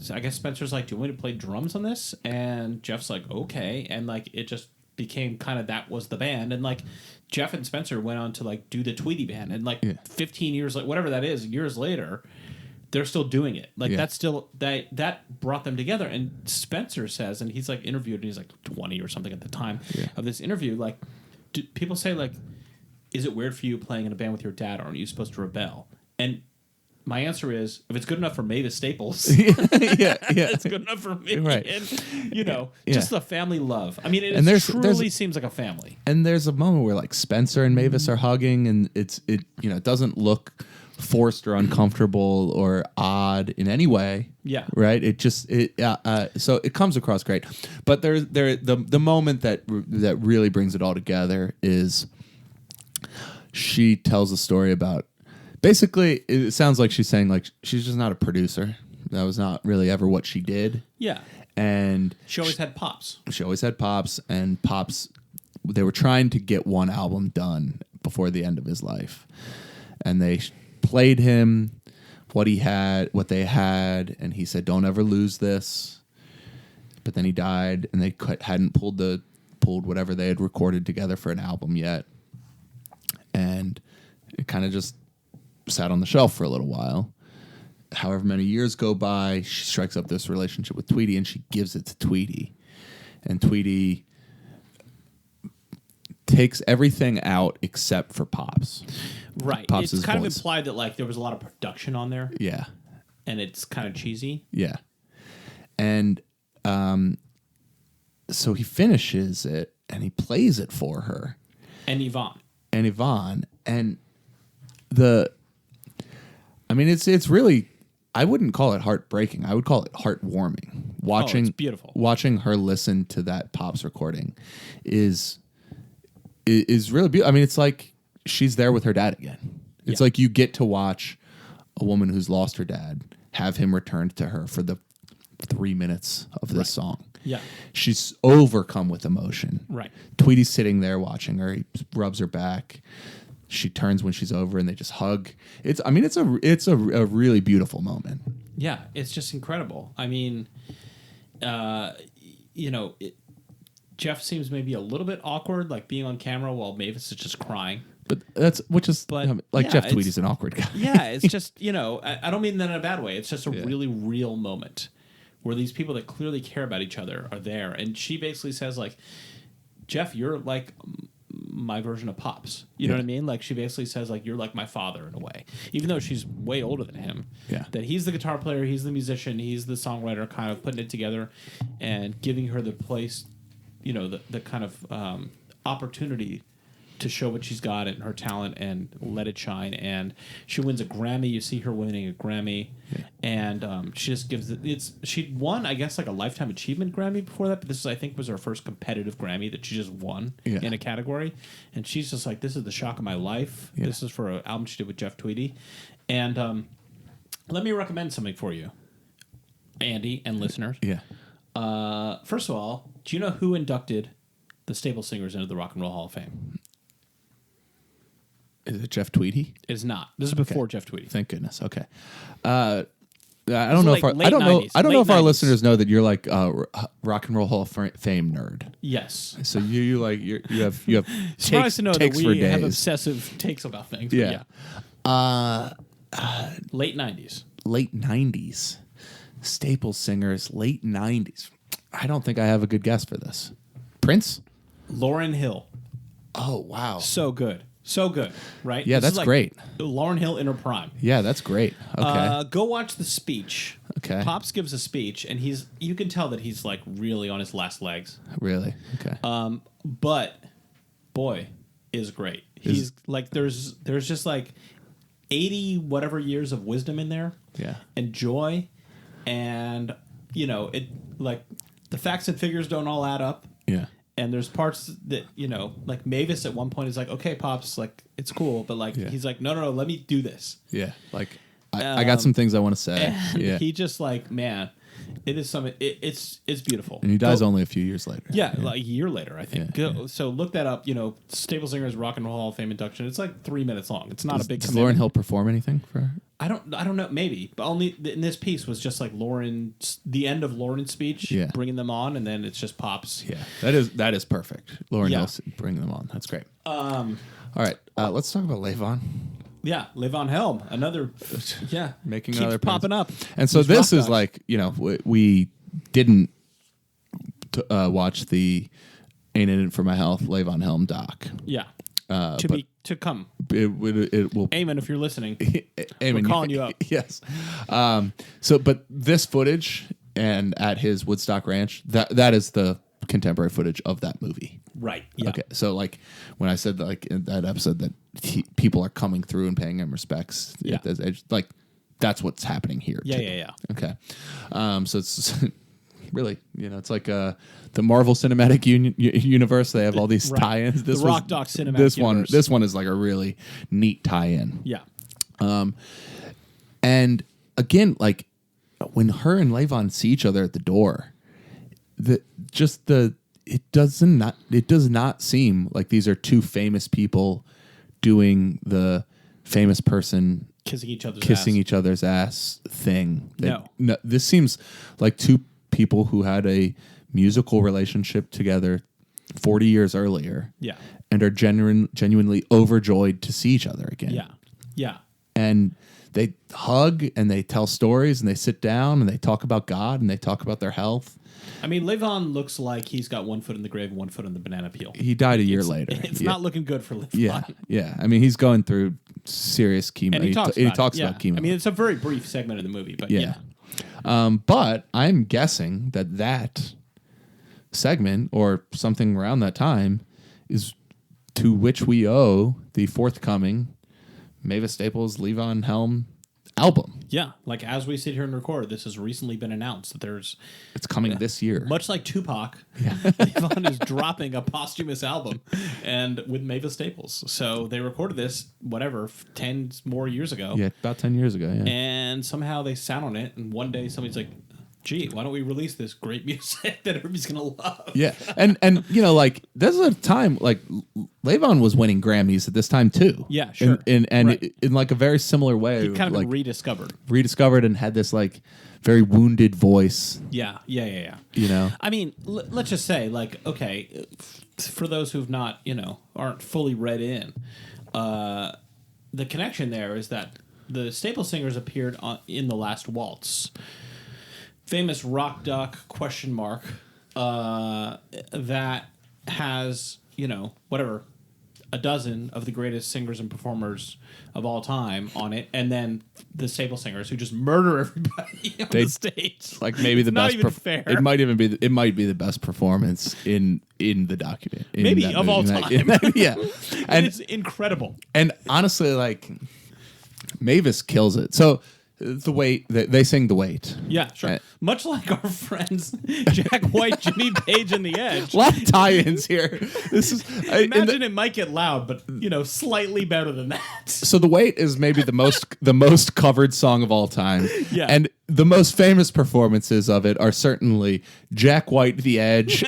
I guess Spencer's like, do you want me to play drums on this? And Jeff's like, okay. And like, it just became kind of, that was the band. And like, Jeff and Spencer went on to like do the Tweety band. And like 15 years, like whatever that is, years later, they're still doing it. Like that's still, that brought them together. And Spencer says, and he's like interviewed, and he's like 20 or something at the time of this interview. Like, people say like, is it weird for you playing in a band with your dad? Or aren't you supposed to rebel? And my answer is, if it's good enough for Mavis Staples, it's good enough for me. Right. And, just the family love. I mean, it truly seems like a family. And there's a moment where like Spencer and Mavis are hugging, and it doesn't look forced or uncomfortable or odd in any way. Yeah. Right. So it comes across great. But the moment that really brings it all together is she tells a story about. Basically, it sounds like she's saying like she's just not a producer. That was not really ever what she did. Yeah. And she always had pops. She always had pops, and pops, they were trying to get one album done before the end of his life. And they played him what they had, and he said, "Don't ever lose this." But then he died, and they hadn't pulled whatever they had recorded together for an album yet. And it kind of just sat on the shelf for a little while. However many years go by, she strikes up this relationship with Tweety, and she gives it to Tweety. And Tweety takes everything out except for Pops. Right. Pops' it's kind voice. of implied that like there was a lot of production on there. Yeah. And it's kind of cheesy. Yeah. And so he finishes it, and he plays it for her. And Yvonne. And it's really, I wouldn't call it heartbreaking. I would call it heartwarming. It's beautiful. Watching her listen to that Pops recording is really beautiful. I mean, it's like she's there with her dad again. It's like you get to watch a woman who's lost her dad have him returned to her for the 3 minutes of this song. Yeah. She's overcome with emotion. Right. Tweety's sitting there watching her. He rubs her back. She turns when she's over, and they just hug. It's a really beautiful moment. Yeah, it's just incredible. I mean, Jeff seems maybe a little bit awkward, like being on camera while Mavis is just crying. But Jeff Tweedy's an awkward guy. Yeah, it's just, I don't mean that in a bad way. It's just a really real moment where these people that clearly care about each other are there. And she basically says, like, Jeff, you're like my version of Pops. You know what I mean? Like, she basically says, like, you're like my father in a way. Even though she's way older than him. Yeah. That he's the guitar player, he's the musician, he's the songwriter, kind of putting it together and giving her the place, the kind of opportunity to show what she's got and her talent and let it shine. And she wins a Grammy. You see her winning a Grammy. Yeah. And she just gives it. She'd won, I guess, like a Lifetime Achievement Grammy before that, but this, I think, was her first competitive Grammy that she just won in a category. And she's just like, this is the shock of my life. Yeah. This is for an album she did with Jeff Tweedy. And let me recommend something for you, Andy and listeners. Yeah. First of all, do you know who inducted the Staple Singers into the Rock and Roll Hall of Fame? Is it Jeff Tweedy? It is not. This is before Jeff Tweedy. Thank goodness. Okay. I don't know if our listeners know that you're like a Rock and Roll Hall of Fame nerd. Yes. So you have surprised to know takes that for we days. have obsessive takes about things. Yeah. Late 90s. Late 90s. Staple Singers, late 90s. I don't think I have a good guess for this. Prince? Lauryn Hill. Oh, wow. So good. So good, right? Yeah, that's great. Lauryn Hill in her prime. Yeah, that's great. Okay. Go watch the speech. Okay. Pops gives a speech, and you can tell that he's like really on his last legs. Really? Okay. But boy, is great. He's like there's just like 80 whatever years of wisdom in there. Yeah. And joy, and it like the facts and figures don't all add up. Yeah. And there's parts that, like Mavis at one point is like, okay, Pops, like, it's cool. But, like, he's like, no, let me do this. Yeah. Like, I got some things I want to say. And yeah. he just, like, man, it is something. It's beautiful. And he dies only a few years later. Yeah, like a year later, I think. Yeah. So look that up. Staple Singer's Rock and Roll Hall of Fame induction. It's like 3 minutes long. It's not a big. Does Lauryn Hill perform anything for her? I don't know. Maybe, but only in this piece was just like the end of Lauren's speech, bringing them on, and then it's just Pops. Yeah, that is perfect. Lauryn Hill bringing them on. That's great. All right, let's talk about Levon. Yeah, Levon Helm, another. Yeah, making keeps another popping up. And so this is like we didn't watch the Ain't In It For My Health Levon Helm doc. Yeah. To come. It will. Eamon, if you're listening, Eamon, we're calling you up. Yes. But this footage and at his Woodstock Ranch, that is the contemporary footage of that movie. Right. Yeah. Okay. So like when I said like in that episode that people are coming through and paying him respects. Yeah. Like that's what's happening here. Yeah. too. Yeah. Okay. So it's really, it's like the Marvel Cinematic Universe. They have all these tie-ins. The Rock Doc Cinematic Universe. This one is like a really neat tie-in. Yeah. And again, like when her and Levon see each other at the door, it does not seem like these are two famous people doing the famous person kissing each other's ass thing. No, this seems like two people who had a musical relationship together 40 years earlier. Yeah. And are genuinely overjoyed to see each other again. Yeah. Yeah. And they hug and they tell stories and they sit down and they talk about God and they talk about their health. I mean, Levon looks like he's got 1 foot in the grave and 1 foot in the banana peel. He died a year later. It's not looking good for Levon. Yeah. I mean, he's going through serious chemo. And he talks about chemo. I mean, it's a very brief segment of the movie, but yeah. But I'm guessing that segment or something around that time is to which we owe the forthcoming Mavis Staples Levon Helm album. Yeah, like as we sit here and record, this has recently been announced that it's coming this year. Much like Tupac, Levon is dropping a posthumous album and with Mavis Staples. So they recorded this 10 more years ago. Yeah, about 10 years ago, yeah. And somehow they sat on it, and one day somebody's like, gee, why don't we release this great music that everybody's going to love? Yeah. And like, this is a time, like, Levon was winning Grammys at this time, too. Yeah, sure. And right. in like, a very similar way. He kind of like, rediscovered and had this, like, very wounded voice. Yeah. I mean, let's just say, like, okay, for those who've not, aren't fully read in, the connection there is that the Staple Singers appeared in The Last Waltz. Famous rock doc ? That has, a dozen of the greatest singers and performers of all time on it, and then the Staple Singers who just murder everybody on the stage. Like maybe the best. Not even fair. It might be the best performance in the document. Maybe of all time. Yeah, and it's incredible. And honestly, like Mavis kills it. So. The Weight, they sing The Weight. Yeah, sure. Much like our friends Jack White, Jimmy Page, and The Edge. A lot of tie-ins here. This is imagine it might get loud, but slightly better than that. So The Weight is maybe the most covered song of all time. Yeah. And the most famous performances of it are certainly Jack White, The Edge,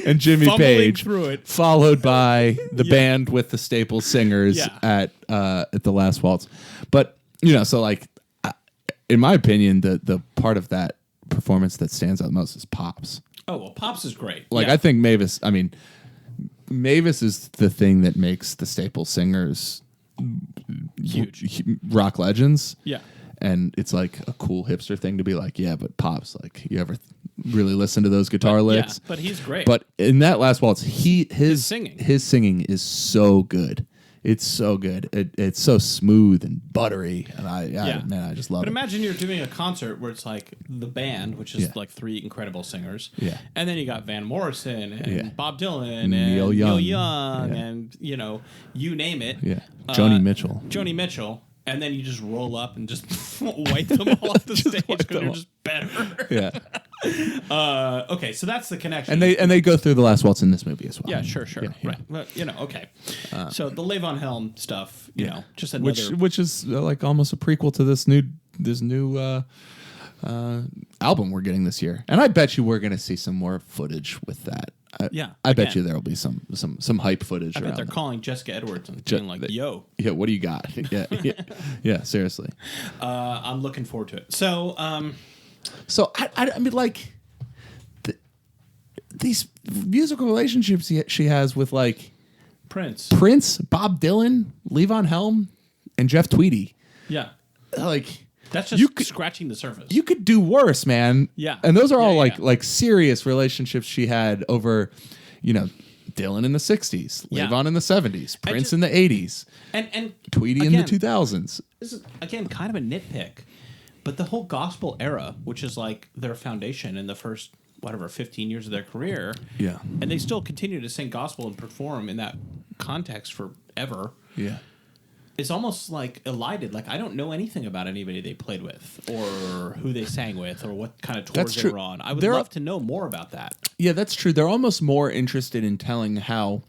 and Jimmy Fumbling Page, through it. followed by the band with the Staples Singers at The Last Waltz. But so like, in my opinion, the part of that performance that stands out most is Pops. Oh, well, Pops is great. Like, I think Mavis is the thing that makes the Staples Singers huge rock legends. Yeah. And it's like a cool hipster thing to be like, yeah, but Pops, like, you ever really listen to those guitar licks? Yeah, but he's great. But in that Last Waltz, his singing is so good. It's so good. It's so smooth and buttery, and I just love it. But imagine you're doing a concert where it's like the band, which is like 3 incredible singers, and then you got Van Morrison and Bob Dylan and Neil Young, and you name it, Joni Mitchell, and then you just roll up and just wipe them all off the stage because they're just better. Okay, so that's the connection. And they go through the last waltz in this movie as well. Yeah, sure. Yeah. Right. Well, okay. So the Levon Helm stuff, you know, just another... Which is like almost a prequel to this new album we're getting this year. And I bet you we're going to see some more footage with that. I bet you there will be some hype footage. I bet they're calling Jessica Edwards and being like, "Yo, yeah, what do you got?" yeah, seriously. I'm looking forward to it. So, I mean, like these musical relationships she has with like Prince, Bob Dylan, Levon Helm, and Jeff Tweedy. Yeah, like. That's just scratching the surface. You could do worse, man. Yeah. And those are all like serious relationships she had over, you know, Dylan in the 60s, Levon in the 70s, Prince in the 80s, and Tweedy again, in the 2000s. This is, again, kind of a nitpick, but the whole gospel era, which is like their foundation in the first, 15 years of their career. Yeah. And they still continue to sing gospel and perform in that context forever. Yeah. It's almost like elided. Like, I don't know anything about anybody they played with or who they sang with or what kind of tours they were on. I would love to know more about that. Yeah, that's true. They're almost more interested in telling how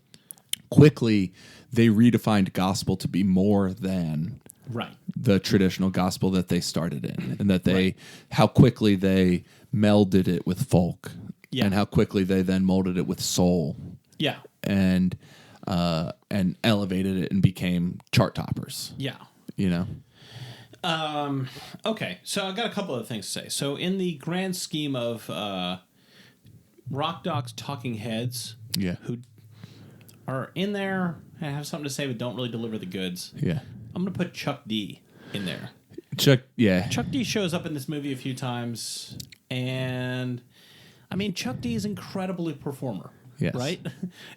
quickly they redefined gospel to be more than the traditional gospel that they started in, and that how quickly they melded it with folk, and how quickly they then molded it with soul. Yeah. And elevated it and became chart toppers. Yeah. You know? Okay, so I got a couple of things to say. So in the grand scheme of Rock Doc's talking heads who are in there and have something to say but don't really deliver the goods, I'm going to put Chuck D in there. Chuck D shows up in this movie a few times, and I mean, Chuck D is an incredible performer. Yes. Right?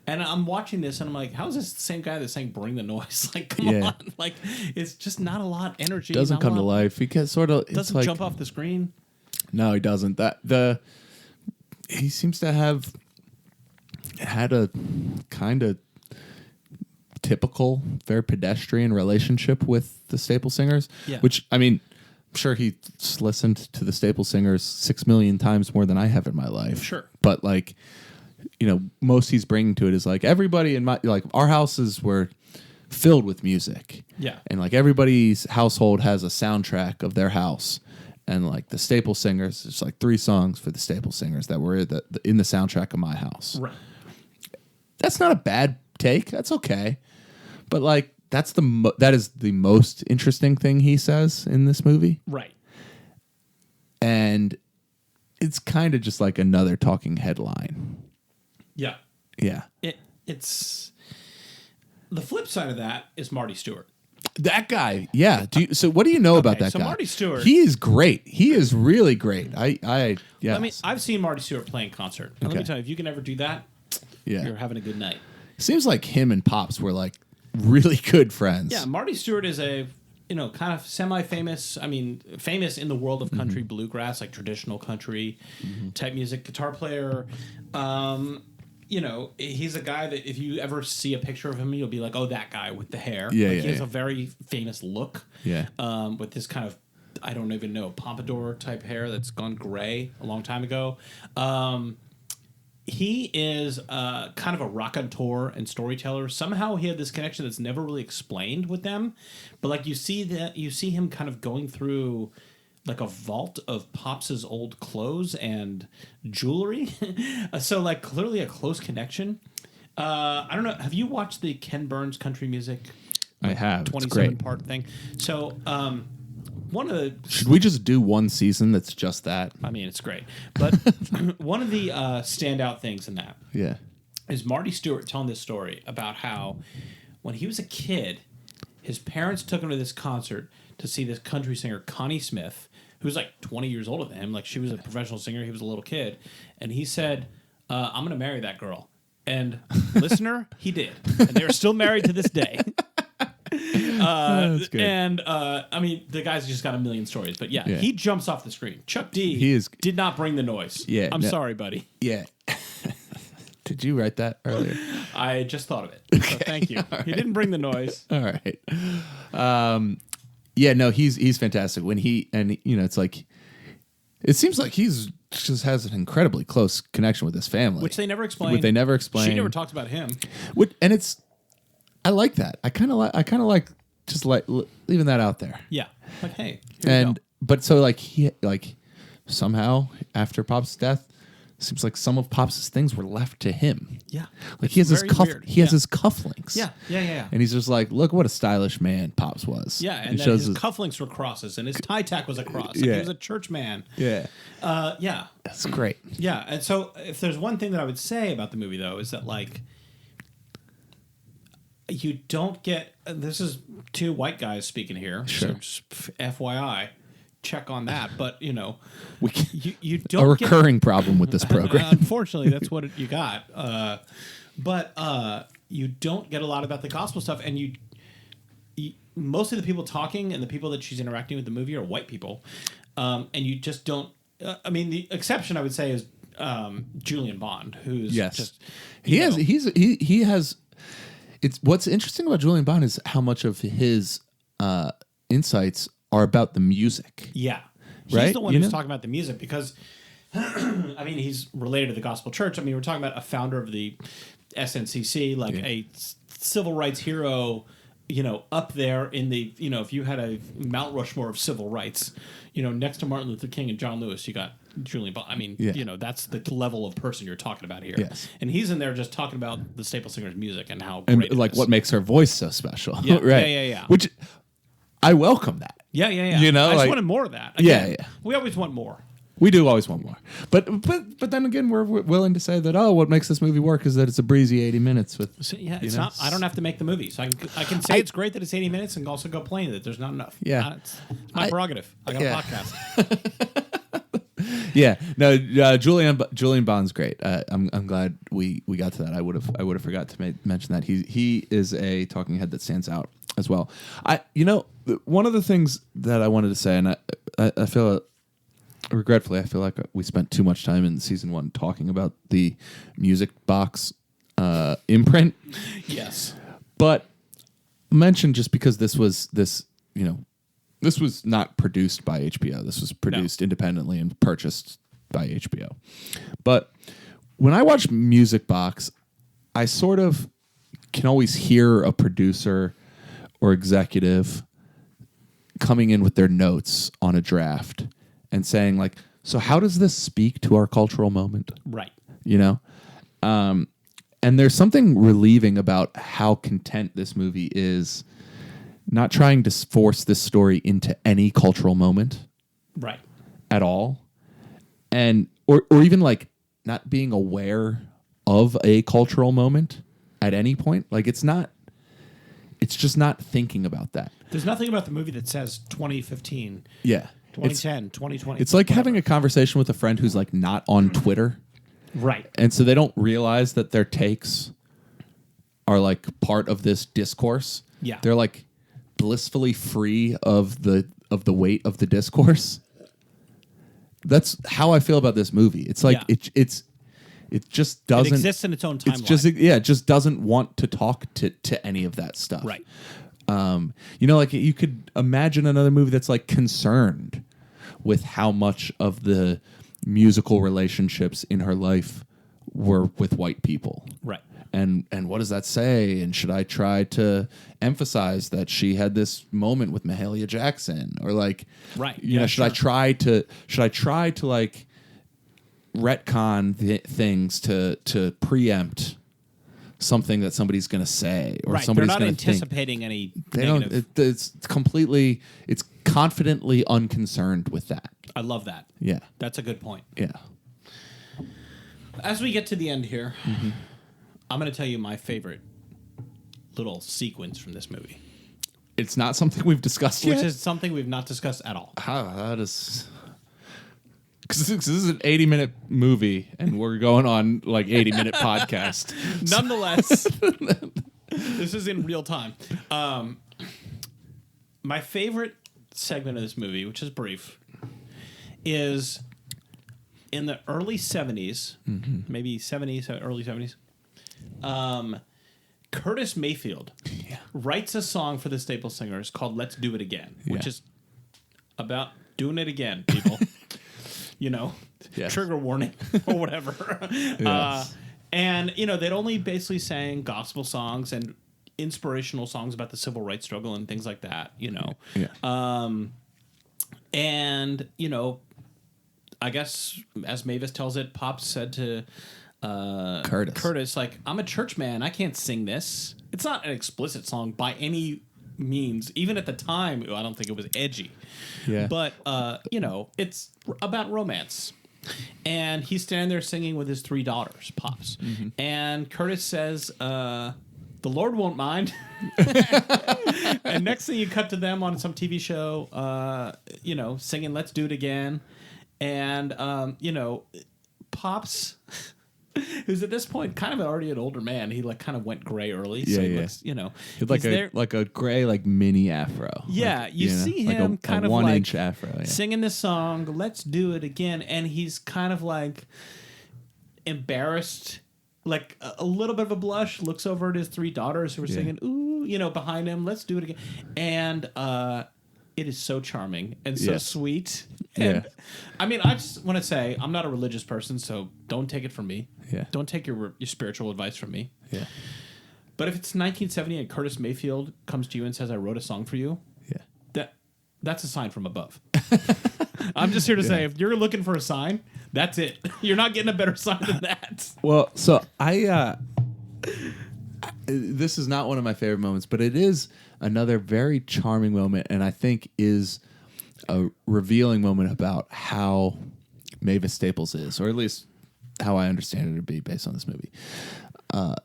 And I'm watching this and I'm like, how is this the same guy that's saying Bring the Noise? Like, come on. Like, it's just not a lot of energy. Doesn't come to life. He gets sort of... Doesn't jump off the screen. No, he doesn't. He seems to have had a kind of typical, very pedestrian relationship with the Staple Singers. Yeah. Which, I mean, I'm sure he's listened to the Staple Singers 6 million times more than I have in my life. Sure. But, like... You know, most he's bringing to it is like everybody in our houses were filled with music. Yeah. And like everybody's household has a soundtrack of their house. And like the Staple Singers, there's like 3 songs for the Staple Singers that were in the soundtrack of my house. Right. That's not a bad take. That's okay. But like that is the most interesting thing he says in this movie. Right. And it's kind of just like another talking headline. Yeah. Yeah. It's the flip side of that is Marty Stewart. That guy, yeah. So what do you know about that guy? Marty Stewart, he is great. He is really great. Yes. I mean, I've seen Marty Stewart play in concert. And let me tell you, if you can ever do that, you're having a good night. Seems like him and Pops were like really good friends. Yeah, Marty Stewart is a kind of semi-famous. I mean, famous in the world of country bluegrass, like traditional country type music, guitar player. He's a guy that if you ever see a picture of him, you'll be like, oh, that guy with the hair. Yeah, he has a very famous look. Yeah. With this kind of, I don't even know, pompadour type hair that's gone gray a long time ago. He is kind of a raconteur and storyteller. Somehow he had this connection that's never really explained with them. But like you see him kind of going through like a vault of Pops's old clothes and jewelry. So like clearly a close connection. I don't know. Have you watched the Ken Burns country music? I have. 27-part thing. So one of the... Should we just do one season that's just that? I mean, it's great. But one of the standout things in that is Marty Stewart telling this story about how when he was a kid, his parents took him to this concert to see this country singer, Connie Smith, who's like 20 years older than him. Like, she was a professional singer. He was a little kid. And he said, I'm going to marry that girl. And listener, he did. And they're still married to this day. That's good. And, I mean, the guy's just got a million stories. But yeah, he jumps off the screen. Chuck D did not bring the noise. Yeah, I'm sorry, buddy. Yeah. Did you write that earlier? I just thought of it. So thank you. He didn't bring the noise. All right. Yeah, no, he's fantastic. When it's like It seems like he's just has an incredibly close connection with his family, Which they never explained. Which they never explained. She never talks about him. And I like that. I kind of like just like leaving that out there. Yeah. Like, hey, here you go. But so like he like somehow after Pop's death, seems like some of Pop's things were left to him. Yeah. Like he has his weird. He has his cufflinks. Yeah. And he's just like, look what a stylish man Pops was. Yeah, and then his cufflinks were crosses, and his tie tack was a cross. Like he was a church man. Yeah. Yeah. That's great. Yeah, and so if there's one thing that I would say about the movie, though, is that, like, you don't get... This is two white guys speaking here, sure. so just FYI, check on that. But, you know, you don't a recurring problem with this program. Unfortunately, that's what you got. But you don't get a lot about the gospel stuff, and you most of the people talking and the people that she's interacting with in the movie are white people, and you just don't... I mean, the exception, I would say, is Julian Bond, who's just... He has... It's what's interesting about Julian Bond is how much of his insights are about the music. Yeah. Right? He's the one who's talking about the music because, I mean, he's related to the gospel church. I mean, we're talking about a founder of the SNCC, like a civil rights hero, you know, up there in the, you know, if you had a Mount Rushmore of civil rights, you know, next to Martin Luther King and John Lewis, you got Julian Bond. I mean, you know, that's the level of person you're talking about here. Yes. And he's in there just talking about the Staple Singers music and how great like what makes her voice so special. Yeah, right. Yeah. Which I welcome that. Yeah. You know, I just like, wanted more of that. Again, yeah. We always want more. We do always want more. But then again, we're willing to say that, what makes this movie work is that it's a breezy 80 minutes with... So, yeah, it's not... I don't have to make the movie. So I can say it's great that it's 80 minutes and also complain that there's not enough. Yeah. It's my prerogative. I got a podcast. Yeah. No, Julian Bond's great. I'm glad we got to that. I would have forgot to mention that. He is a talking head that stands out as well. One of the things that I wanted to say, and I feel... Regretfully, I feel like we spent too much time in season 1 talking about the music box imprint. Yes, but mention just because this was not produced by HBO. This was produced independently and purchased by HBO. But when I watch Music Box, I sort of can always hear a producer or executive coming in with their notes on a draft and saying, like, so how does this speak to our cultural moment? Right. You know? And there's something relieving about how content this movie is not trying to force this story into any cultural moment. Right. At all. And or even like not being aware of a cultural moment at any point. Like it's just not thinking about that. There's nothing about the movie that says 2015. Yeah. 2010, 2020. It's like having a conversation with a friend who's like not on Twitter. Right. And so they don't realize that their takes are like part of this discourse. Yeah. They're like blissfully free of the weight of the discourse. That's how I feel about this movie. It's like it just doesn't... It exists in its own It timeline. just doesn't want to talk to any of that stuff. Right. Like you could imagine another movie that's like concerned with how much of the musical relationships in her life were with white people. Right. And what does that say? And should I try to emphasize that she had this moment with Mahalia Jackson? Or like, right. Should I try to like retcon things to preempt something that somebody's going to say or somebody's going to think? They're not anticipating any They negative. it's confidently unconcerned with that. I love that. Yeah. That's a good point. Yeah. As we get to the end here, I'm going to tell you my favorite little sequence from this movie. It's not something we've discussed yet? Which is something we've not discussed at all. That is... Because this is an 80-minute movie, and we're going on like 80-minute podcast. Nonetheless, this is in real time. My favorite segment of this movie, which is brief, is in the early 70s, maybe 70s, early 70s, Curtis Mayfield writes a song for the Staple Singers called Let's Do It Again, which is about doing it again, people. trigger warning or whatever. And, they'd only basically sang gospel songs and inspirational songs about the civil rights struggle and things like that, And, I guess, as Mavis tells it, Pops said to Curtis, like, I'm a church man. I can't sing this. It's not an explicit song by any means. Even at the time, I don't think it was edgy. Yeah. But, it's about romance. And he's standing there singing with his 3 daughters, Pops. Mm-hmm. And Curtis says, the Lord won't mind. And next thing you cut to them on some TV show, singing Let's Do It Again. And, Pops, who's at this point kind of already an older man, he kind of went gray early. So he looks, like a gray, mini afro. Yeah, you see him kind of 1-inch afro. Singing this song, Let's Do It Again. And he's kind of embarrassed, a little bit of a blush, looks over at his 3 daughters who are singing, ooh, behind him, Let's Do It Again. And, it is so charming and so sweet. And, I mean, I just want to say, I'm not a religious person, so don't take it from me. Yeah. Don't take your spiritual advice from me. Yeah. But if it's 1970 and Curtis Mayfield comes to you and says, I wrote a song for you, that's a sign from above. I'm just here to say, if you're looking for a sign, that's it. You're not getting a better sign than that. Well, so this is not one of my favorite moments, but it is another very charming moment, and I think is a revealing moment about how Mavis Staples is, or at least how I understand it to be based on this movie. I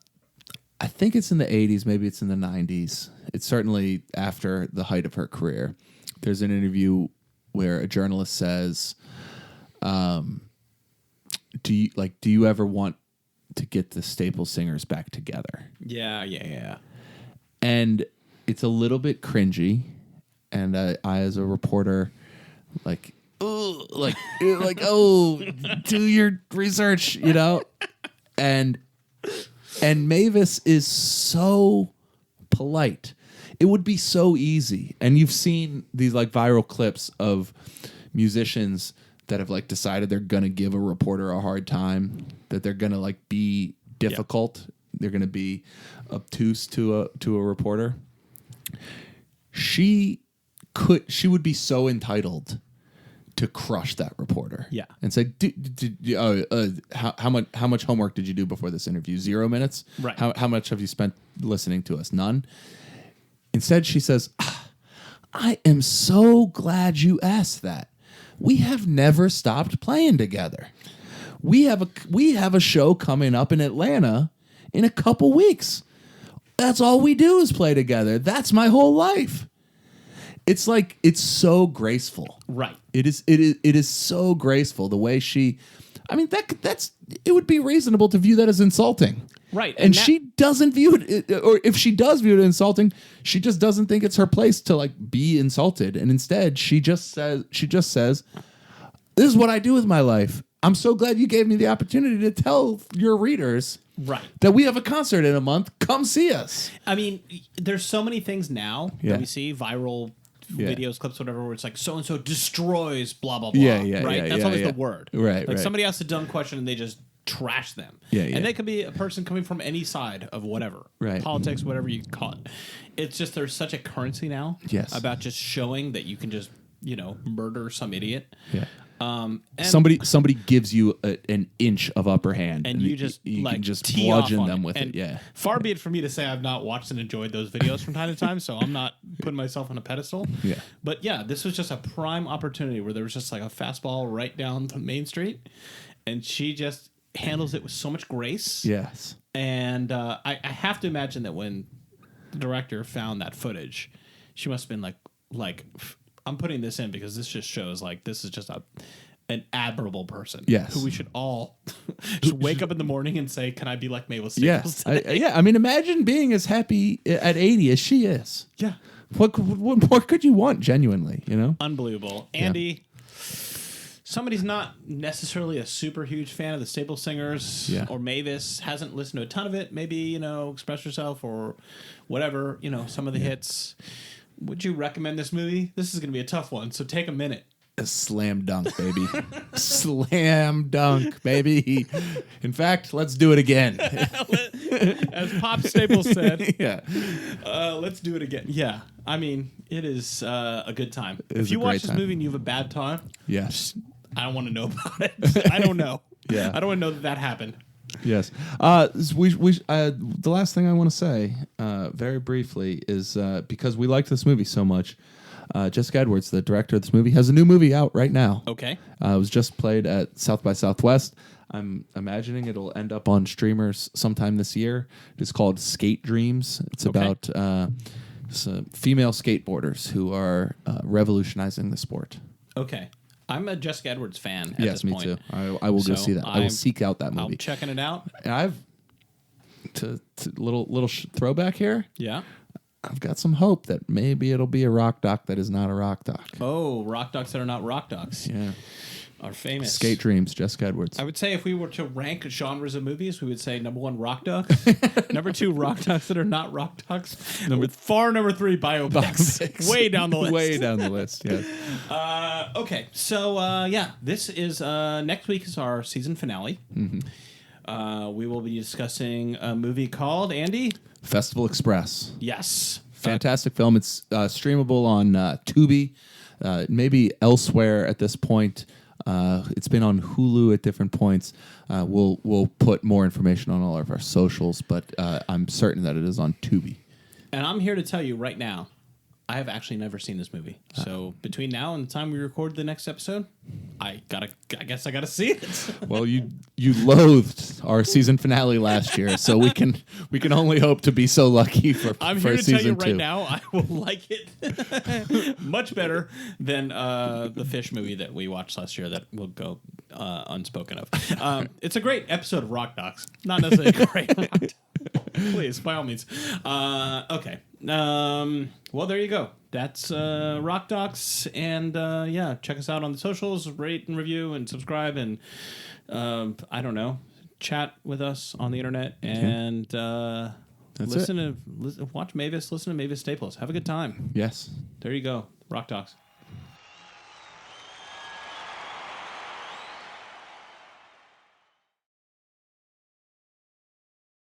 think it's in the 80s, maybe it's in the 90s. It's certainly after the height of her career. There's an interview where a journalist says, do you ever want to get the Staples singers back together? Yeah. And it's a little bit cringy, and I, as a reporter, oh, do your research, and Mavis is so polite. It would be so easy, and you've seen these viral clips of musicians that have decided they're gonna give a reporter a hard time, that they're gonna be difficult, they're gonna be obtuse to a reporter. She would be so entitled to crush that reporter, and say, how much homework did you do before this interview? 0 minutes. Right. How much have you spent listening to us? None. Instead, she says, I am so glad you asked that. We have never stopped playing together. We have a show coming up in Atlanta in a couple weeks. That's all we do is play together. That's my whole life. It's it's so graceful. Right. It is so graceful the way she, I mean, it would be reasonable to view that as insulting. Right. And she doesn't view it, or if she does view it insulting, she just doesn't think it's her place to be insulted. And instead she just says, this is what I do with my life. I'm so glad you gave me the opportunity to tell your readers that we have a concert in a month. Come see us. I mean, there's so many things now that we see, viral videos, clips, whatever, where it's so-and-so destroys blah, blah, blah. Right? That's always the word. Right. Somebody asks a dumb question and they just trash them. And they could be a person coming from any side of whatever. Right. Politics, whatever you call it. It's just there's such a currency now about just showing that you can just, murder some idiot. Yeah. And somebody gives you an inch of upper hand, and you just can just bludgeon them with and it. Far be it from me to say I've not watched and enjoyed those videos from time to time, so I'm not putting myself on a pedestal. Yeah. But this was just a prime opportunity where there was just a fastball right down the Main Street, and she just handles it with so much grace. Yes. And I have to imagine that when the director found that footage, she must have been like. I'm putting this in because this just shows this is just an admirable person. Yes. Who we should all just wake up in the morning and say, can I be like Mavis Staples? Yes. I mean, imagine being as happy at 80 as she is. Yeah. What more could you want, genuinely, Unbelievable. Andy, somebody's not necessarily a super huge fan of the Staples singers or Mavis, hasn't listened to a ton of it, maybe, Express Yourself or whatever, some of the hits. Would you recommend this movie? This is going to be a tough one, so take a minute. A slam dunk, baby. Slam dunk, baby. In fact, let's do it again. As Pop Staples said, Yeah. let's do it again. Yeah. I mean, it is a good time. is If you a watch great this time. movie and you have a bad time, Yes. I don't want to know about it. I don't know. Yeah. I don't want to know that happened. Yes. The last thing I want to say, very briefly, is because we liked this movie so much, Jessica Edwards, the director of this movie, has a new movie out right now. Okay. It was just played at South by Southwest. I'm imagining it'll end up on streamers sometime this year. It's called Skate Dreams. It's about female skateboarders who are revolutionizing the sport. Okay. I'm a Jessica Edwards fan at Yes, this me point. too. I will go see that. I will seek out that movie. I'm checking it out. And I've to little throwback here. Yeah. I've got some hope that maybe it'll be a rock doc that is not a rock doc. Oh, rock docs that are not rock docs. Yeah. Are famous. Skate Dreams, Jessica Edwards. I would say if we were to rank genres of movies, we would say number 1, rock docs. Number 2, rock docs that are not rock docs. Number 3, biopics. Way down the list. Way down the list, yes. Okay, so this is next week is our season finale. Mm-hmm. We will be discussing a movie called, Andy? Festival Express. Yes. Fantastic film. It's streamable on Tubi, maybe elsewhere at this point. It's been on Hulu at different points. We'll put more information on all of our socials, but I'm certain that it is on Tubi. And I'm here to tell you right now, I have actually never seen this movie. So between now and the time we record the next episode, I guess I gotta see it. Well, you loathed our season finale last year, so we can only hope to be so lucky for I'm for here to season tell you right 2. now, I will like it much better than the Fish movie that we watched last year that will go unspoken of. It's a great episode of Rock Docs. Not necessarily a great Rock Docs. Please, by all means. Okay. Well, there you go. That's Rock Docs. And check us out on the socials. Rate and review and subscribe. And I don't know. Chat with us on the internet. And watch Mavis. Listen to Mavis Staples. Have a good time. Yes. There you go. Rock Docs.